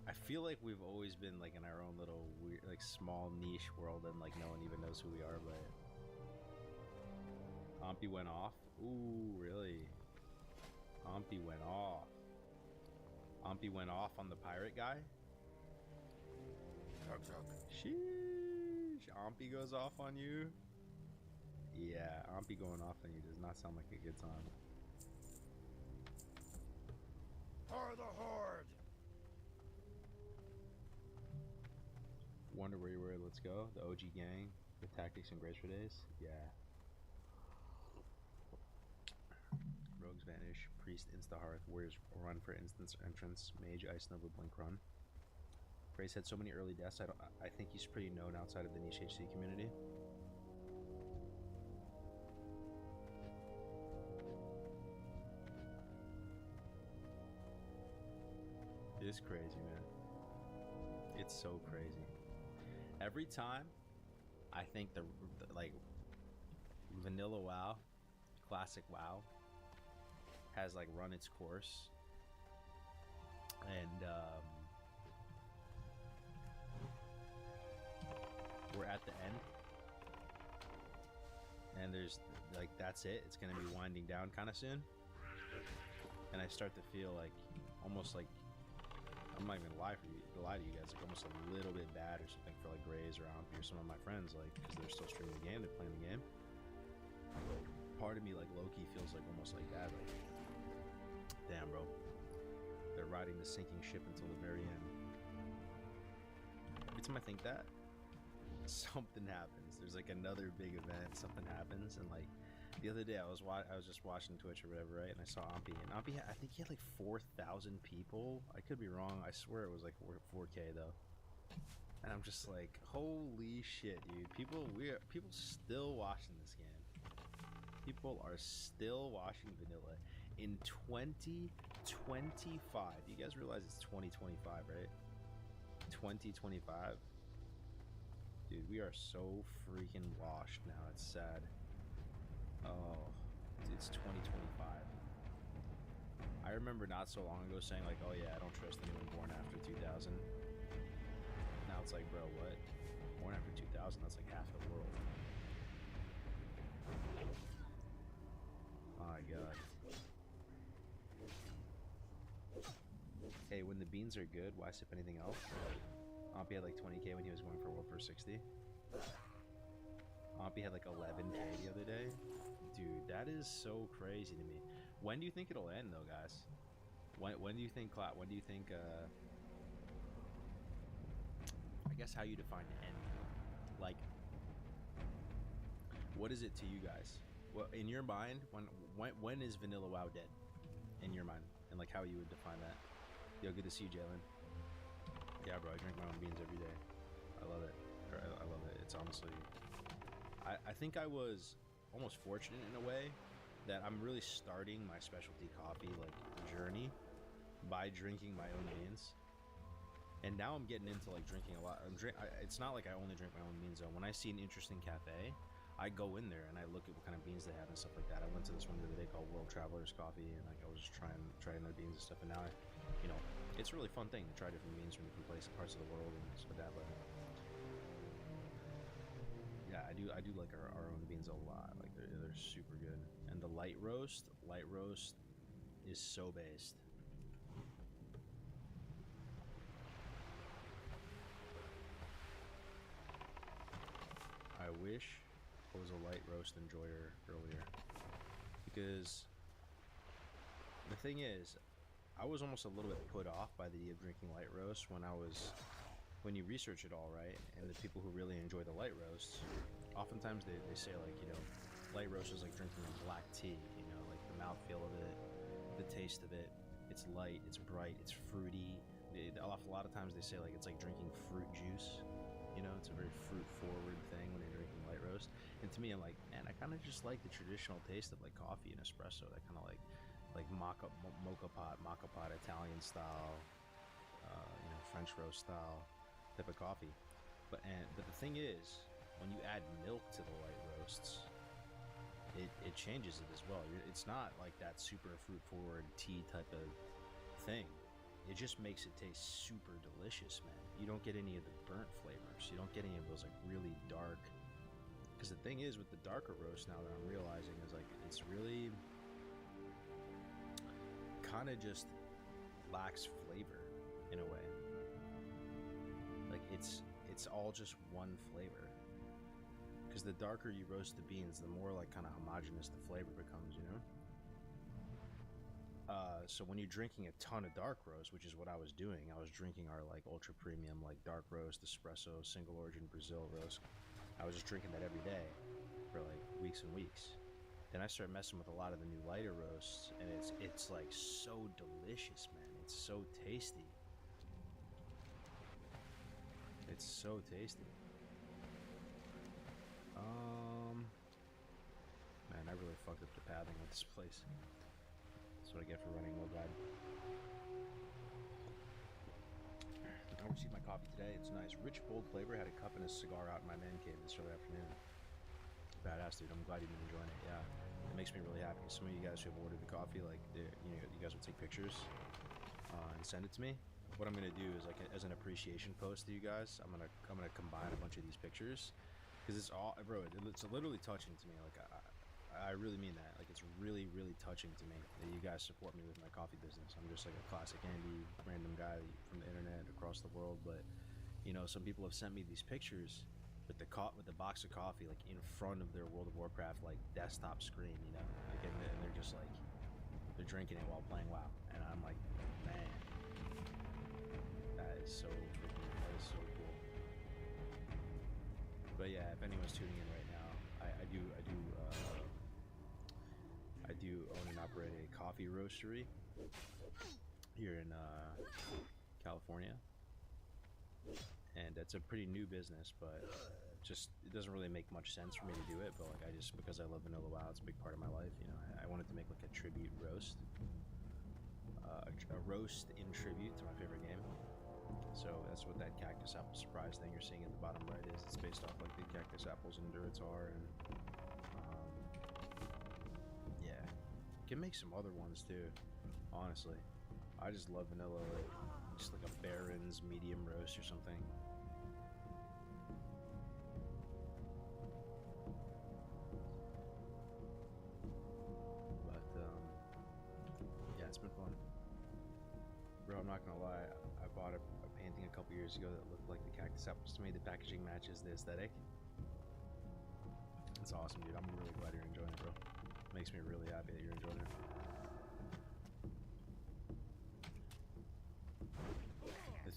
I feel like we've always been like in our own little weird, like small niche world, and like no one even knows who we are. But Ompy went off. Ooh, really? Ompy went off. Ompy went off on the pirate guy. Sheesh. Ompy goes off on you. Yeah, Ompy going off on you does not sound like a good time. For the Horde. Wonder where you were. Let's go. The OG gang. The tactics and grace for days. Yeah. Rogues vanish. Priest insta hearth. Warriors run for instance entrance. Mage ice nova blink run. Grace had so many early deaths. I think he's pretty known outside of the niche HC community. It is crazy, man. It's so crazy. Every time I think the like vanilla WoW, classic WoW has like run its course, and we're at the end, and there's like that's it, it's gonna be winding down kind of soon, and I start to feel like almost like, I'm not even gonna lie to you guys, like almost a little bit bad or something for like Grays or Ompy or some of my friends, like because they're still streaming the game, they're playing the game. Part of me like low-key feels like almost like that, like damn bro, they're riding the sinking ship until the very end. Every time I think that, something happens. There's like another big event, something happens, and like the other day I was just watching Twitch or whatever, right, and I saw Ompy, and Ompy I think he had like 4,000 people. I could be wrong. I swear it was like 4K though. And I'm just like, holy shit, dude. People still watching this game. People are still watching vanilla in 2025. You guys realize it's 2025, right? 2025. Dude, we are so freaking washed now. It's sad. Oh, it's 2025. I remember not so long ago saying like, oh yeah, I don't trust anyone born after 2000. Now it's like, bro, what? Born after 2000, that's like half the world. My god. Hey, when the beans are good, why sip anything else? Ompy had like 20k when he was going for World War 60. Ompy had like 11k the other day. Dude, that is so crazy to me. When do you think it'll end though, guys? When do you think When do you think? I guess how you define end. Like, what is it to you guys? Well, in your mind, when is Vanilla WoW dead? In your mind, and like how you would define that? Yo, good to see you, Jalen. Yeah, bro, I drink my own beans every day. I love it. I love it. It's honestly, I think I was almost fortunate in a way that I'm really starting my specialty coffee like journey by drinking my own beans. And now I'm getting into like drinking a lot. It's not like I only drink my own beans though. When I see an interesting cafe, I go in there and I look at what kind of beans they have and stuff like that. I went to this one the other day called World Travelers Coffee, and like I was just trying their beans and stuff. And now, it's a really fun thing to try different beans from different places, parts of the world, and stuff like that. But yeah, I do like our own beans a lot. Like they're super good. And the light roast is so based. I wish I was a light roast enjoyer earlier, because the thing is, I was almost a little bit put off by the idea of drinking light roast when you research it all, right? And the people who really enjoy the light roasts, oftentimes they say like, light roast is like drinking a black tea, like the mouthfeel of it, the taste of it, it's light, it's bright, it's fruity. A lot of times they say like it's like drinking fruit juice. It's a very fruit-forward thing when you're drinking light roast. And to me, I'm like, man, I kind of just like the traditional taste of like coffee and espresso. That kind of like mocha pot, Italian style, French roast style type of coffee. But the thing is, when you add milk to the light roasts, it changes it as well. It's not like that super fruit-forward tea type of thing. It just makes it taste super delicious, man. You don't get any of the burnt flavors. You don't get any of those like really dark. Because the thing is with the darker roast now that I'm realizing is like it's really kind of just lacks flavor in a way. Like it's all just one flavor. Because the darker you roast the beans, the more like kind of homogenous the flavor becomes, So when you're drinking a ton of dark roast, which is what I was doing, I was drinking our like ultra premium like dark roast, espresso, single origin Brazil roast. I was just drinking that every day for like weeks and weeks. Then I started messing with a lot of the new lighter roasts, and it's like so delicious, man. It's so tasty. It's so tasty. Man, I really fucked up the pathing with this place. That's what I get for running low guide. I received my coffee today. It's nice. Rich, bold flavor. Had a cup and a cigar out in my man cave this early afternoon. Badass, dude. I'm glad you've been enjoying it. Yeah, it makes me really happy. Some of you guys who have ordered the coffee, like, you guys will take pictures and send it to me. What I'm gonna do is, like, as an appreciation post to you guys, I'm gonna combine a bunch of these pictures, because it's all, bro. It's literally touching to me. Like, I really mean that. Like, it's really, really touching to me that you guys support me with my coffee business. I'm just like a classic Andy, random guy from the internet across the world. But, some people have sent me these pictures with the box of coffee, like, in front of their World of Warcraft, like, desktop screen, Like, and they're just, like, they're drinking it while playing WoW. And I'm like, man, that is so cool. But, yeah, if anyone's tuning in right now, I do own and operate a coffee roastery here in California, and it's a pretty new business, but it doesn't really make much sense for me to do it. But like because I love vanilla WoW, it's a big part of my life. I wanted to make like a tribute roast, a roast in tribute to my favorite game. So that's what that cactus apple surprise thing you're seeing at the bottom right is. It's based off like the cactus apples in Duratar, and yeah, can make some other ones too. Honestly, I just love vanilla, like just like a Baron's medium roast or something. But yeah, it's been fun, bro. I'm not gonna lie, I bought a painting a couple years ago that looked like the cactus apples to me. The packaging matches the aesthetic. It's awesome, dude. I'm really glad you're enjoying it, bro. Makes me really happy that you're enjoying it.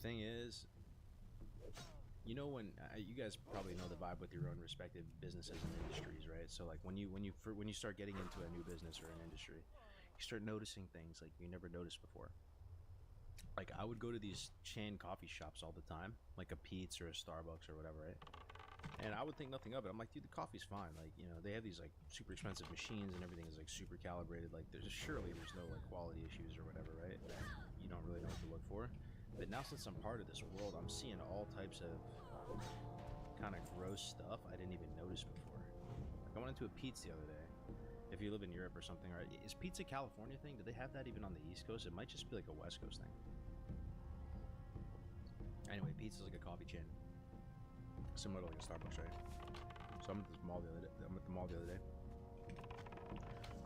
thing is, you know, when you guys probably know the vibe with your own respective businesses and industries, right? So like when you start getting into a new business or an industry, you start noticing things like you never noticed before. Like I would go to these chain coffee shops all the time, like a Pete's or a Starbucks or whatever, right? And I would think nothing of it. I'm like, dude, the coffee's fine. Like, you know, they have these like super expensive machines and everything is like super calibrated. Like, there's no like quality issues or whatever, right? You don't really know what to look for. But now since I'm part of this world, I'm seeing all types of kind of gross stuff I didn't even notice before. Like I went into a Pete's the other day. If you live in Europe or something, right? Is pizza a California thing? Do they have that even on the East Coast? It might just be like a West Coast thing. Anyway, pizza's like a coffee chain, similar to like a Starbucks, right? So I'm at the mall the other day,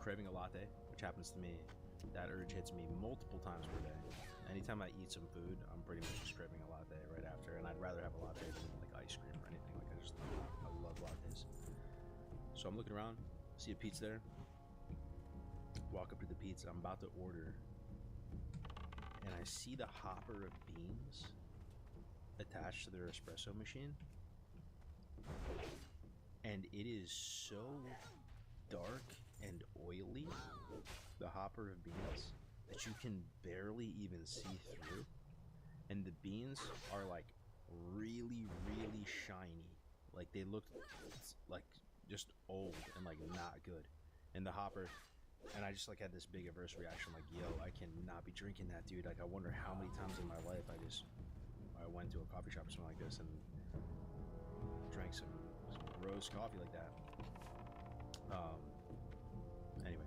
craving a latte, which happens to me. That urge hits me multiple times per day. Anytime I eat some food, I'm pretty much just craving a latte right after, and I'd rather have a latte than like ice cream or anything. Like I love lattes. So I'm looking around, see a pizza there. Walk up to the pizza. I'm about to order, and I see the hopper of beans attached to their espresso machine, and it is so dark and oily, the hopper of beans, that you can barely even see through, and the beans are like really shiny, like they look like just old and like not good, and the hopper, and I just like had this big adverse reaction, like, yo, I cannot be drinking that, dude. Like I wonder how many times in my life I went to a coffee shop or something like this and drank some gross coffee like that. Anyway,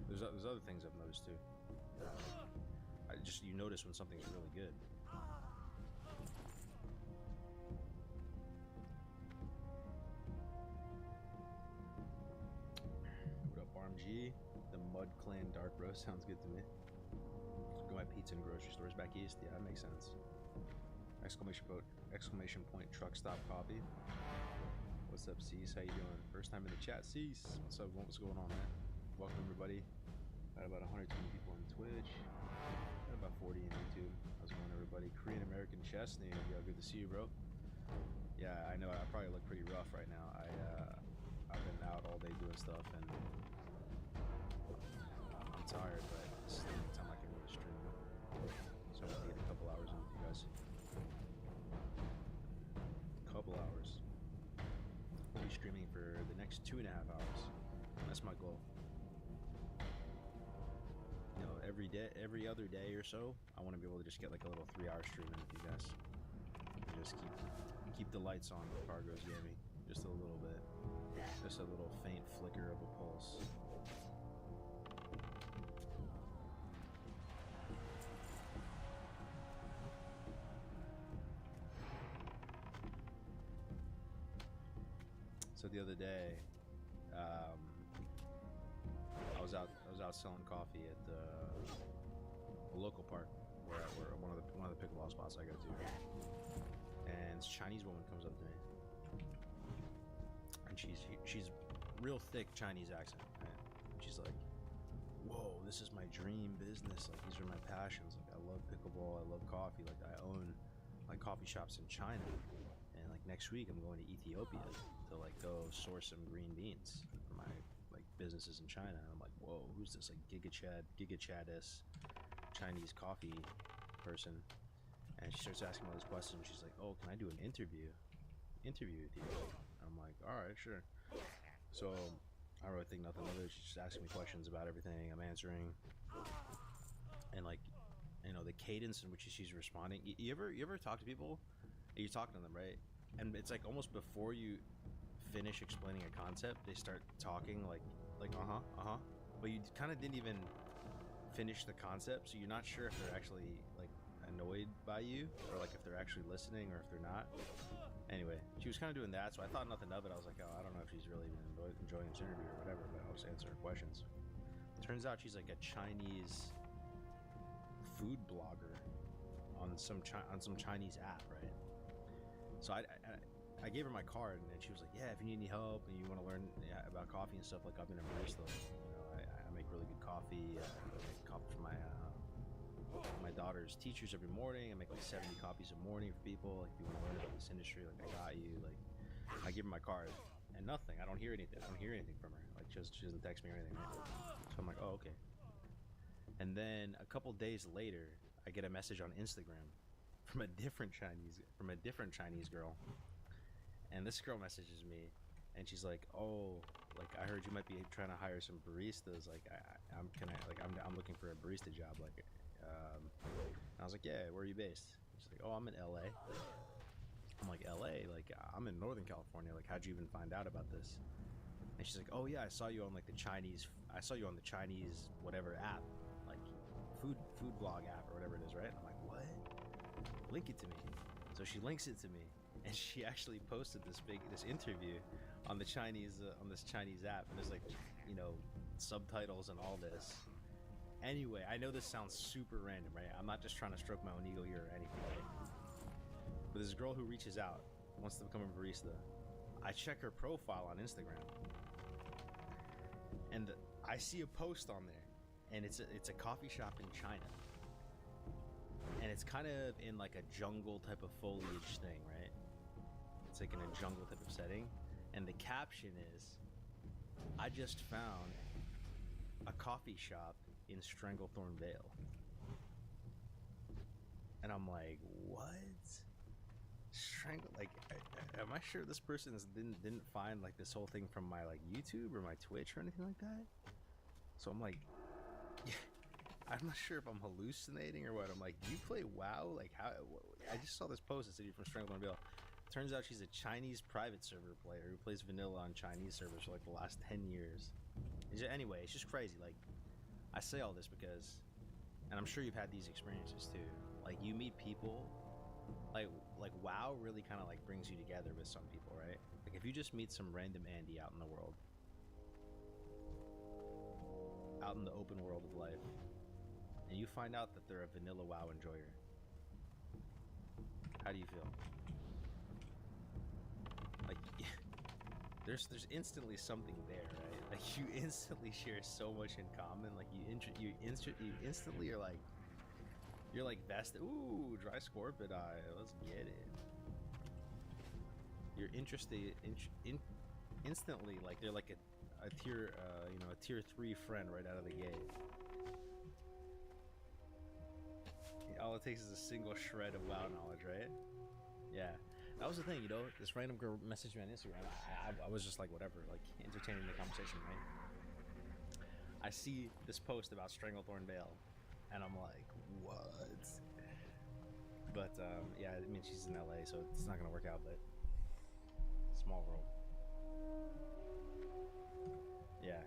there's other things I've noticed too. You notice when something's really good. What up, RMG? The Mud Clan Dark Roast sounds good to me. Go buy pizza in grocery stores back east. Yeah, that makes sense. Exclamation point truck stop coffee. What's up, Cease? How you doing? First time in the chat, Cease. What's up? What's going on, man? Welcome, everybody. Got about 120 people on Twitch. Got about 40 in YouTube. How's it going, everybody? Korean American Chesney. Yo, good to see you, bro. Yeah, I know. I probably look pretty rough right now. I've been out all day doing stuff, and I'm tired, but this is the only time I can really stream. So I'm gonna get a couple hours in with you guys. Couple hours. I'll be streaming for the next 2.5 hours. That's my goal. You know, every other day or so, I want to be able to just get like a little 3-hour stream in with you guys. And just keep the lights on with Fargo's Gaming. Just a little bit. Just a little faint flicker of a pulse. So the other day, I was out selling coffee at a local park where one of the pickleball spots I go to, and this Chinese woman comes up to me, and she's real thick Chinese accent, right? She's like, "Whoa, this is my dream business. Like these are my passions. Like I love pickleball. I love coffee. Like I own like coffee shops in China." And like next week I'm going to Ethiopia to like go source some green beans for my like businesses in China. And I'm like, whoa, who's this like Giga Chadis Chinese coffee person? And she starts asking all these questions. She's like, oh, can I do an interview with you? And I'm like, all right, sure. So I don't really think nothing of it. She's just asking me questions about everything. I'm answering, and like, you know, the cadence in which she's responding. You ever talk to people? You're talking to them, right? And it's like almost before you finish explaining a concept, they start talking like but you kind of didn't even finish the concept, so you're not sure if they're actually like annoyed by you or like if they're actually listening or if they're not. Anyway, she was kind of doing that, so I thought nothing of it. I was like, oh, I don't know if she's really even enjoying this interview or whatever, but I was answering questions. Turns out she's like a Chinese food blogger on some Chinese app, right? So I gave her my card, and she was like, yeah, if you need any help and you want to learn about coffee and stuff, like I've been in Bristol. You know, I make really good coffee. I make coffee for my my daughter's teachers every morning. I make like 70 copies a morning for people. Like, if you want to learn about this industry, like, I got you. Like, I give her my card and nothing. I don't hear anything. I don't hear anything from her. Like, she doesn't text me or anything. Right? So I'm like, oh, okay. And then a couple days later, I get a message on Instagram from a different Chinese girl. And this girl messages me, and she's like, "Oh, like, I heard you might be trying to hire some baristas. Like, I'm looking for a barista job. Like, and I was like, yeah, where are you based?" She's like, "Oh, I'm in LA." I'm like, LA? Like, I'm in Northern California. Like, how'd you even find out about this? And she's like, "Oh yeah, I saw you on like the Chinese whatever app, like food vlog app or whatever it is, right?" And I'm like, "What? Link it to me." So she links it to me, and she actually posted this interview on the Chinese on this Chinese app, and there's like, you know, subtitles and all this. Anyway, I know this sounds super random, right? I'm not just trying to stroke my own ego here or anything, right? But this girl who reaches out, wants to become a barista. I check her profile on Instagram, and I see a post on there, and it's a coffee shop in China, and it's kind of in like a jungle type of foliage thing, right? It's like in a jungle type of setting, and the caption is, "I just found a coffee shop in Stranglethorn Vale." And I'm like, what? Like, am I sure this person didn't find like this whole thing from my like YouTube or my Twitch or anything like that? So I'm like, yeah, I'm not sure if I'm hallucinating or what. I'm like, do you play WoW? Like, how? I just saw this post that said you're from Stranglethorn Vale. Turns out she's a Chinese private server player who plays vanilla on Chinese servers for like the last 10 years. Anyway, it's just crazy. Like, I say all this because, and I'm sure you've had these experiences too. Like, you meet people, like WoW really kind of like brings you together with some people, right? Like, if you just meet some random Andy out in the world, out in the open world of life, and you find out that they're a vanilla WoW enjoyer, how do you feel? Like, there's instantly something there, right? Like, you instantly share so much in common. Like, you instantly are like, you're like vested. Ooh, dry scorpion eye. Let's get it. You're interested instantly. Like, they're like a tier, a tier 3 friend right out of the gate. All it takes is a single shred of WoW knowledge, right? Yeah. That was the thing, you know, this random girl messaged me on Instagram. I was just like, whatever, like, entertaining the conversation, right? I see this post about Stranglethorn Vale, and I'm like, what? But, yeah, I mean, she's in LA, so it's not gonna work out, but small world. Yeah.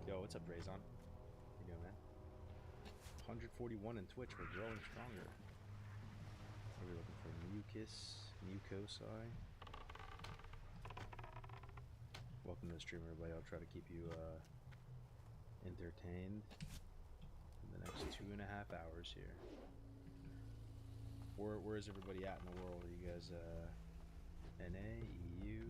Yo, what's up, Drazon? How you doing, man? 141 in Twitch, we're growing stronger. What are we looking for? Mucosi. Welcome to the stream, everybody. I'll try to keep you entertained in the next 2.5 hours here. Where is everybody at in the world? Are you guys NA, EU?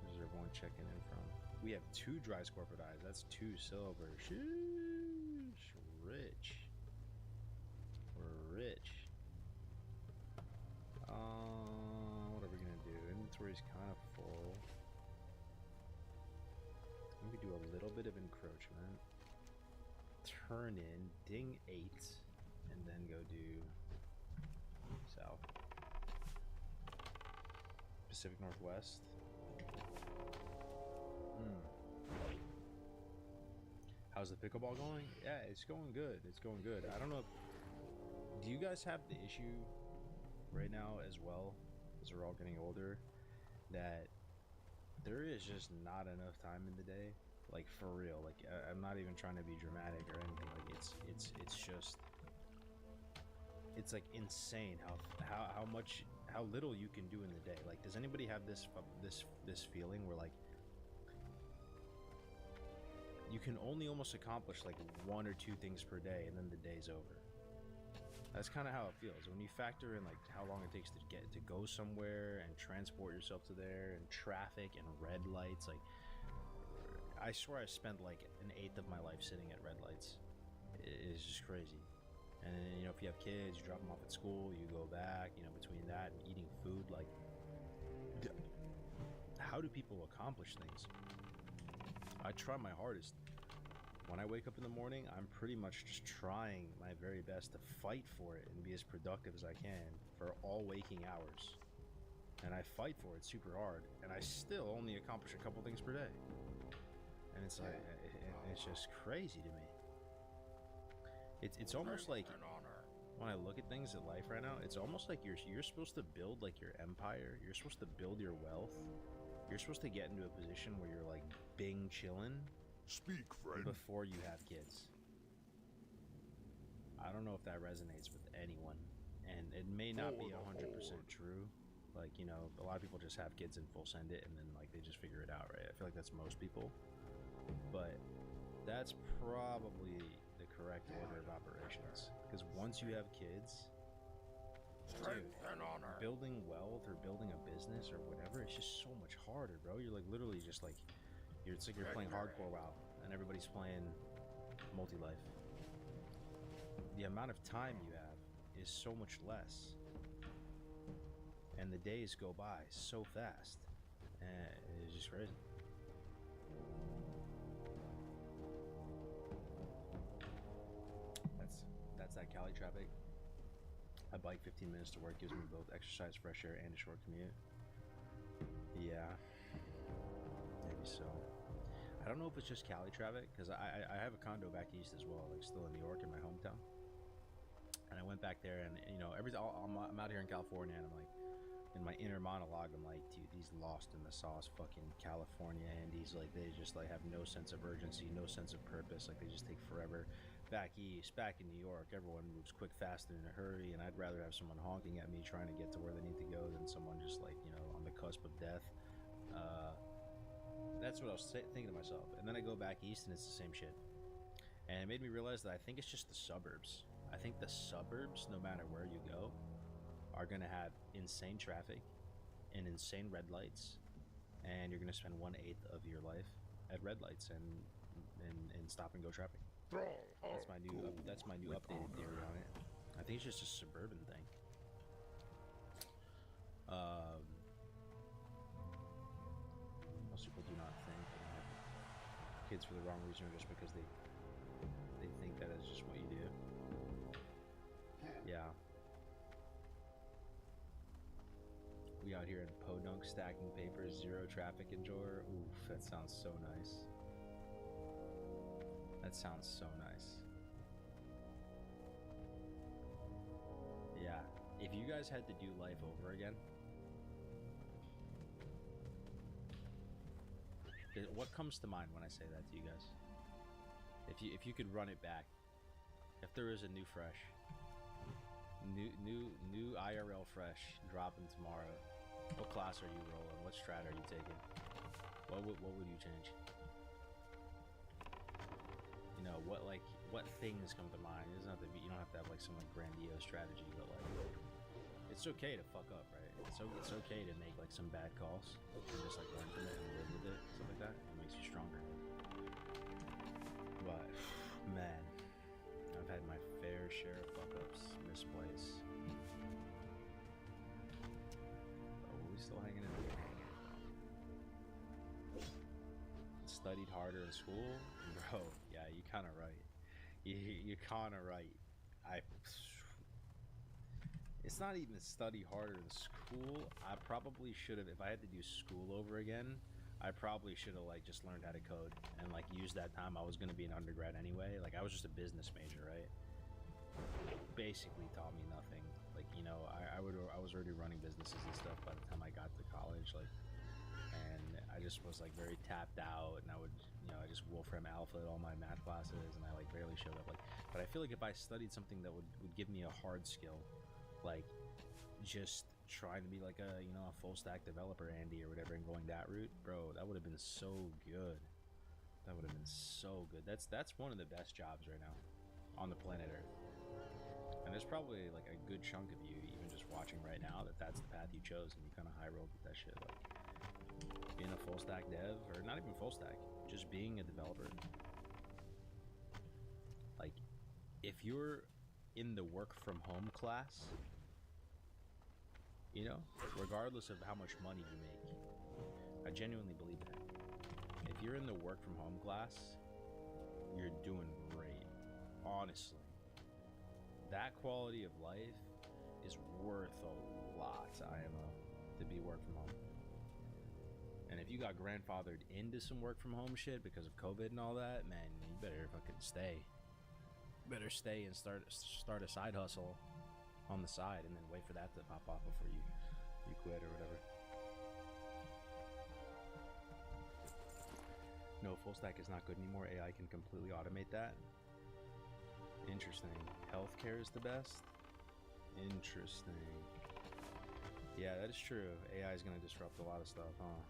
Where's everyone checking in from? We have 2 dry scorpion eyes. That's 2 silver. Sheesh. Rich. We're rich. What are we gonna do? Inventory's kind of full. Maybe do a little bit of encroachment. Turn in, ding 8, and then go do south. Pacific Northwest. How's the pickleball going? Yeah, it's going good. It's going good. I don't know. Do you guys have the issue right now as well, as we're all getting older, that there is just not enough time in the day? Like, for real. Like, I'm not even trying to be dramatic or anything. Like, it's just, it's like insane how little you can do in the day. Like, does anybody have this feeling where, like, you can only almost accomplish like 1 or 2 things per day, and then the day's over? That's kind of how it feels when you factor in like how long it takes to get to go somewhere and transport yourself to there, and traffic and red lights. Like, I swear I spent like an eighth of my life sitting at red lights. It's just crazy. And then, you know, if you have kids, you drop them off at school, you go back, you know, between that and eating food, like, how do people accomplish things? I try my hardest. When I wake up in the morning, I'm pretty much just trying my very best to fight for it and be as productive as I can for all waking hours. And I fight for it super hard, and I still only accomplish a couple things per day. And it's like, it's just crazy to me. It's almost like, when I look at things in life right now, it's almost like you're supposed to build like your empire. You're supposed to build your wealth. You're supposed to get into a position where you're like Bing chillin'. Speak, friend. Before you have kids. I don't know if that resonates with anyone, and it may not be 100% true. Like, you know, a lot of people just have kids and full send it, and then like they just figure it out, right? I feel like that's most people, but that's probably the correct order of operations. Because once you have kids, dude, building wealth or building a business or whatever, it's just so much harder, bro. You're like literally just like, it's like you're playing hardcore WoW and everybody's playing multi-life. The amount of time you have is so much less, and the days go by so fast, and it's just crazy. That's that Cali traffic. I bike 15 minutes to work, gives me both exercise, fresh air, and a short commute. Yeah, maybe so. I don't know if it's just Cali traffic, because I have a condo back east as well, like still in New York in my hometown. And I went back there, and you know, I'm out here in California, and I'm like, in my inner monologue, I'm like, dude, these lost in the sauce fucking California Andes, like they just like have no sense of urgency, no sense of purpose, like they just take forever. Back east, back in New York, everyone moves quick, fast, and in a hurry, and I'd rather have someone honking at me trying to get to where they need to go than someone just like, you know, on the cusp of death. That's what I was thinking to myself. And then I go back east and it's the same shit. And it made me realize that I think it's just the suburbs. I think the suburbs, no matter where you go, are going to have insane traffic and insane red lights. And you're going to spend 1/8 of your life at red lights and stop and go traffic. That's my new updated theory on it. I think it's just a suburban thing. Most people do not think kids for the wrong reason, or just because they think that is just what you do. Yeah. We out here in Podunk stacking papers, zero traffic enjoyer. Oof, that sounds so nice. That sounds so nice. Yeah. If you guys had to do life over again, what comes to mind when I say that to you guys? If you could run it back, if there is a new fresh, new IRL fresh dropping tomorrow, what class are you rolling? What strat are you taking? What would you change? You know, what things come to mind? It doesn't have to be, you don't have to have like some like grandiose strategy, but like it's okay to fuck up, right? It's okay to make like some bad calls and just like learn from it and live with it, stuff like that. It makes you stronger. But man, I've had my fair share of fuck ups, misplays. Oh, are we still hanging in there? Studied harder in school, bro. Yeah, you kind of right. You're kind of right. It's not even study harder in school. I probably should have, if I had to do school over again, I probably should have like just learned how to code and like used that time. I was going to be an undergrad anyway. Like I was just a business major, right? Basically taught me nothing. Like, you know, I was already running businesses and stuff by the time I got to college, like, and I just was like very tapped out, and I would, you know, I just Wolfram Alpha at all my math classes, and I like barely showed up. Like, but I feel like if I studied something that would give me a hard skill, like just trying to be like a, you know, a full stack developer, Andy, or whatever, and going that route, bro, that would have been so good. That would have been so good. That's one of the best jobs right now on the planet Earth. And there's probably like a good chunk of you, even just watching right now, that's the path you chose, and you kind of high rolled with that shit. Like being a full stack dev, or not even full stack, just being a developer. Like, if you're in the work from home class, you know, regardless of how much money you make, I genuinely believe that. If you're in the work from home class, you're doing great. Honestly, that quality of life is worth a lot to IMO, to be work from home. And if you got grandfathered into some work from home shit because of COVID and all that, man, you better fucking stay. Better stay and start a side hustle on the side, and then wait for that to pop off before you quit or whatever. No, full stack is not good anymore. AI can completely automate that. Interesting. Healthcare is the best. Interesting. Yeah, that is true. AI is going to disrupt a lot of stuff, huh?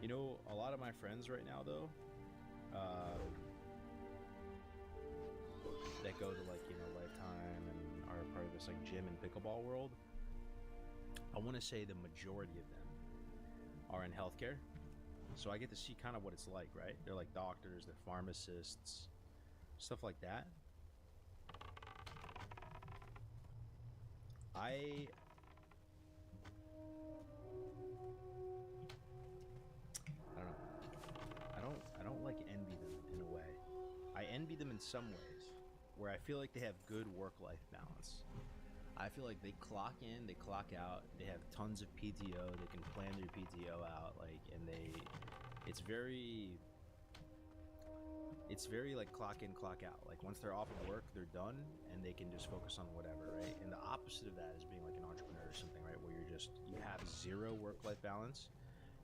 You know, a lot of my friends right now, though, that go to, like, you know, Lifetime and are part of this, like, gym and pickleball world, I want to say the majority of them are in healthcare. So I get to see kind of what it's like, right? They're like doctors, they're pharmacists, stuff like that. I don't like envy them in a way. I envy them in some ways, where I feel like they have good work-life balance. I feel like they clock in, they clock out, they have tons of PTO, they can plan their PTO out, like, and it's very like clock in, clock out. Like, once they're off of work, they're done, and they can just focus on whatever, right? And the opposite of that is being like an entrepreneur or something, right? Where you have zero work-life balance,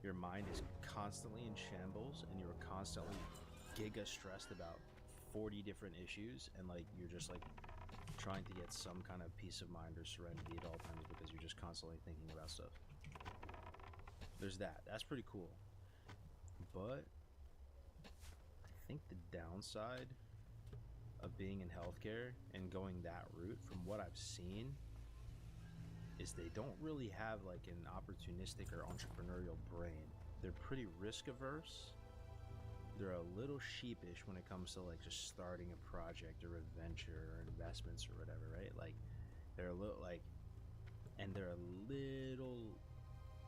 your mind is constantly in shambles, and you're constantly giga stressed about 40 different issues, and like you're just like trying to get some kind of peace of mind or serenity at all times because you're just constantly thinking about stuff. There's that. That's pretty cool. But I think the downside of being in healthcare and going that route, from what I've seen, is they don't really have like an opportunistic or entrepreneurial brain. They're pretty risk averse. They're a little sheepish when it comes to like just starting a project or a venture or investments or whatever, right? Like they're a little like, and they're a little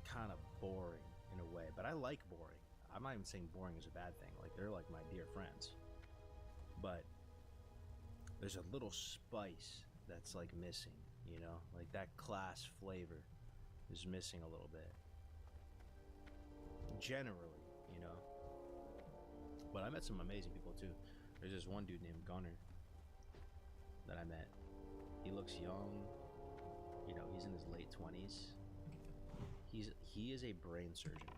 kind of boring in a way, but I like boring. I'm not even saying boring is a bad thing. Like, they're like my dear friends, but there's a little spice that's like missing, you know, like that class flavor is missing a little bit generally, you know. But I met some amazing people too. There's this one dude named Gunner that I met. He looks young, you know, he's in his late 20s. He is a brain surgeon.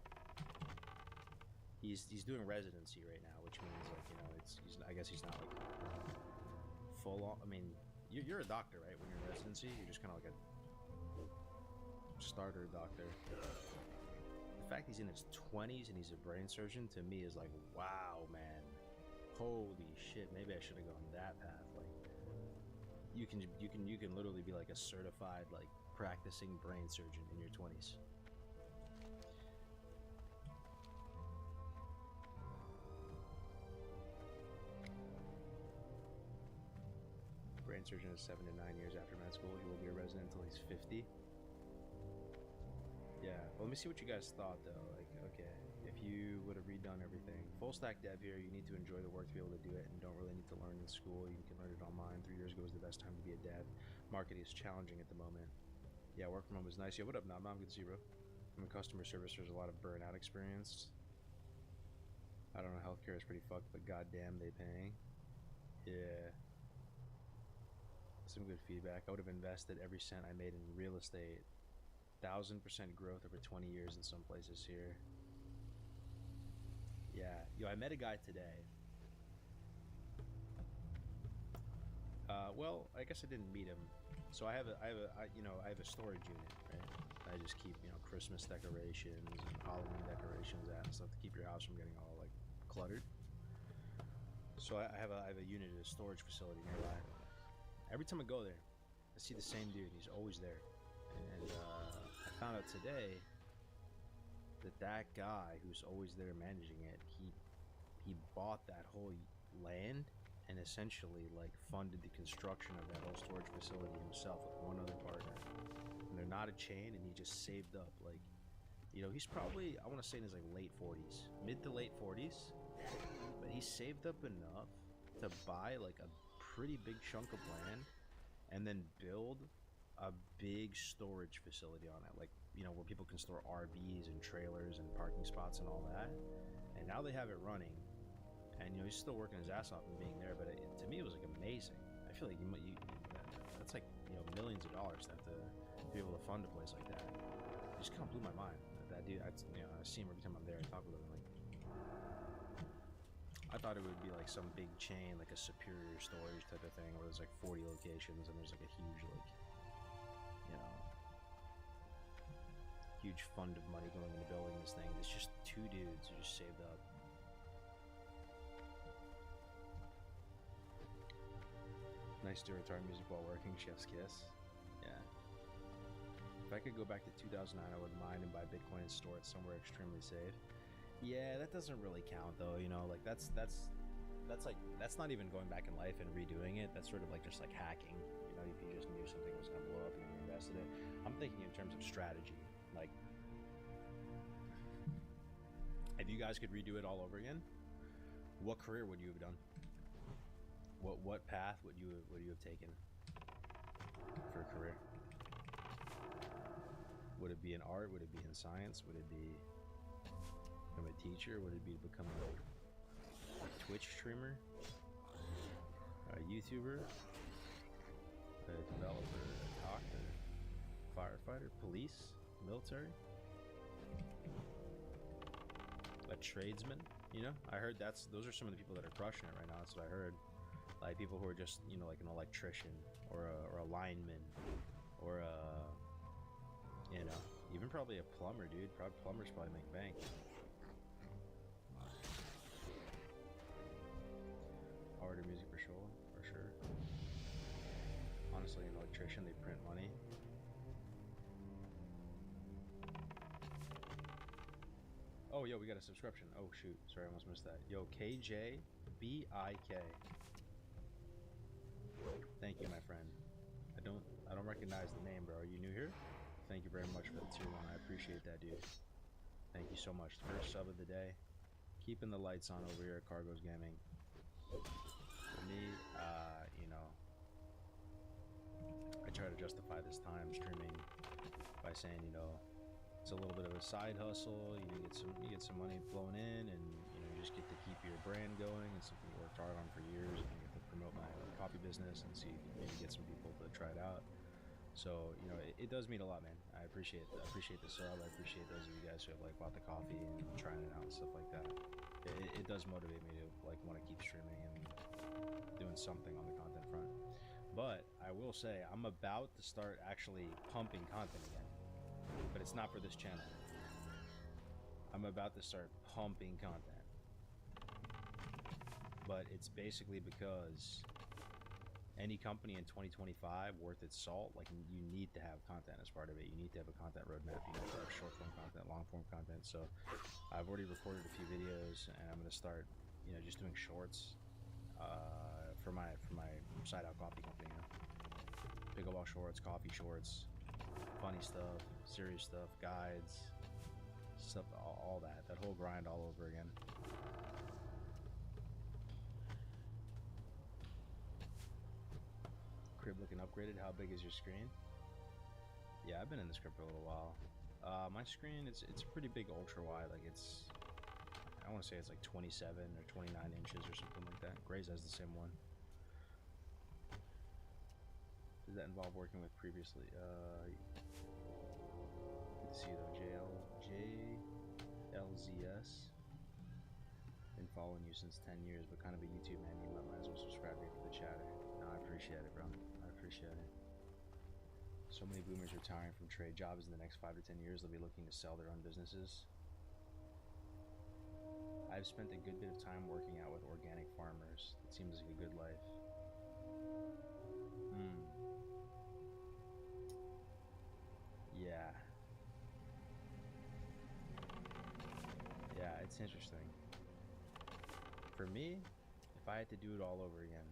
He's doing residency right now, which means like, you know, I guess he's not like full on. I mean, you're a doctor, right? When you're in residency, you're just kind of like a starter doctor. The fact he's in his 20s and he's a brain surgeon, to me, is like, wow, man, holy shit, maybe I should have gone that path. Like, you can literally be like a certified like practicing brain surgeon in your 20s. Brain surgeon is 7 to 9 years after med school. He will be a resident until he's 50. Yeah, well, let me see what you guys thought though. Like, okay, if you would have redone everything, full stack dev here, you need to enjoy the work to be able to do it, and don't really need to learn in school. You can learn it online. 3 years ago was the best time to be a dev. Market is challenging at the moment. Yeah, work from home is nice. Yeah, what up, Nam? Good to see you, bro. I'm in customer service. There's a lot of burnout experience. I don't know, healthcare is pretty fucked, but goddamn, they paying. Yeah. Some good feedback. I would have invested every cent I made in real estate. 1000% growth over 20 years in some places here. Yeah, yo, I met a guy today. Well, I guess I didn't meet him. So I have a storage unit, right? I just keep, you know, Christmas decorations and Halloween decorations and stuff to keep your house from getting all like cluttered. So I have a unit at a storage facility nearby. Every time I go there, I see the same dude. He's always there. And I found out today that guy who's always there managing it, he bought that whole land and essentially like funded the construction of that whole storage facility himself with one other partner. And they're not a chain, and he just saved up like, you know, he's probably, I want to say in his like late 40s, mid to late 40s, but he saved up enough to buy like a pretty big chunk of land and then build a big storage facility on it, like, you know, where people can store RVs and trailers and parking spots and all that. And now they have it running, and you know, he's still working his ass off and being there, but to me it was like amazing. I feel like that's like, you know, millions of dollars to have to be able to fund a place like that. It just kind of blew my mind. That dude, I see him every time I'm there. I talk with him. Like, I thought it would be like some big chain, like a Superior Storage type of thing, where there's like 40 locations and there's like a huge, like, you know, huge fund of money going into building this thing. It's just two dudes who just saved up. Nice to retard music while working. Chef's kiss. Yeah. If I could go back to 2009, I would mine and buy Bitcoin and store it somewhere extremely safe. Yeah, that doesn't really count though. You know, like that's not even going back in life and redoing it. That's sort of like just like hacking. You know, if you just knew something was gonna blow up and you invested it. I'm thinking in terms of strategy. Like, if you guys could redo it all over again, what career would you have done? What path would you have taken for a career? Would it be in art? Would it be in science? Would it be become a teacher? Would it be to become a Twitch streamer? A YouTuber? A developer? A doctor? Firefighter? Police? Military? A tradesman? You know, I heard those are some of the people that are crushing it right now. That's what I heard. Like people who are just, you know, like an electrician or a lineman or a, you know, even probably a plumber, dude. Plumbers probably make bank. Art or music for sure. Honestly, an electrician, they print money. Oh, yo, we got a subscription. Oh, shoot. Sorry, I almost missed that. Yo, KJBIK. Thank you, my friend. I don't recognize the name, bro. Are you new here? Thank you very much for the tier 1. I appreciate that, dude. Thank you so much. First sub of the day. Keeping the lights on over here at Cargos Gaming. For me, you know, I try to justify this time streaming by saying, you know, it's a little bit of a side hustle. You get some money flowing in, and you know, you just get to keep your brand going. It's something you worked hard on for years, and I get to promote my coffee business and see maybe get some people to try it out. So, you know, it does mean a lot, man. I appreciate the sub. I appreciate those of you guys who have like bought the coffee and trying it out and stuff like that. It does motivate me to like want to keep streaming and doing something on the content front. But I will say I'm about to start actually pumping content again, but it's not for this channel. I'm about to start pumping content, but it's basically because any company in 2025 worth its salt, like, you need to have content as part of it. You need to have a content roadmap. You need to have short form content, long form content. So I've already recorded a few videos, and I'm going to start, you know, just doing shorts for my side out coffee company, you know? Pickleball shorts, coffee shorts, funny stuff, serious stuff, guides, stuff, all that whole grind all over again. Crib looking upgraded. How big is your screen? Yeah, I've been in this crib for a little while. My screen, it's a pretty big ultra wide. Like, it's, I want to say it's like 27 or 29 inches or something like that. Gray's has the same one. Does that involve working with previously? Good to see you though. JLZS. Been following you since 10 years, but kind of a YouTube man. You might as well subscribe here for the chatter. No, I appreciate it, bro. I appreciate it. So many boomers retiring from trade jobs in the next 5 to 10 years. They'll be looking to sell their own businesses. I've spent a good bit of time working out with organic farmers. It seems like a good life. interesting. For me, if I had to do it all over again,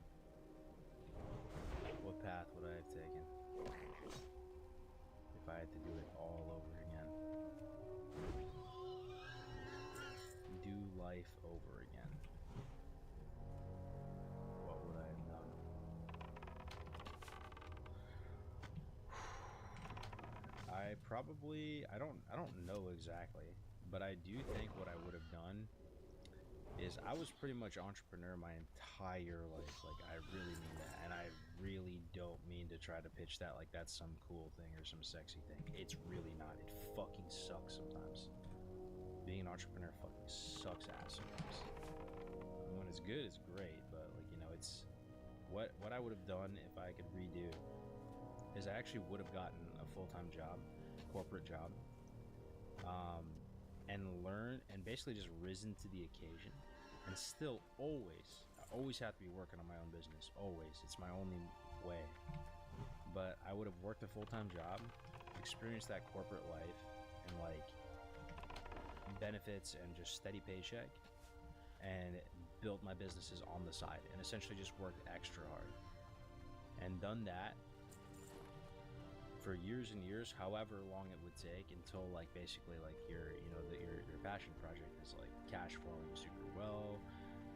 what path would I have taken? If I had to do it all over again. Do life over again. What would I have done? I don't know exactly, but I do think what I would have done is I was pretty much entrepreneur my entire life. Like, I really mean that, and I really don't mean to try to pitch that like that's some cool thing or some sexy thing. It's really not. It fucking sucks sometimes. Being an entrepreneur fucking sucks ass sometimes. And when it's good, it's great, but like, you know, it's what I would have done if I could redo is I actually would have gotten a full-time job, corporate job, and learned and basically just risen to the occasion. And still I always have to be working on my own business. Always. It's my only way. But I would have worked a full-time job, experienced that corporate life, and like benefits and just steady paycheck, and built my businesses on the side and essentially just worked extra hard. And done that for years and years, however long it would take, until like basically like your passion project is like cash flowing super well.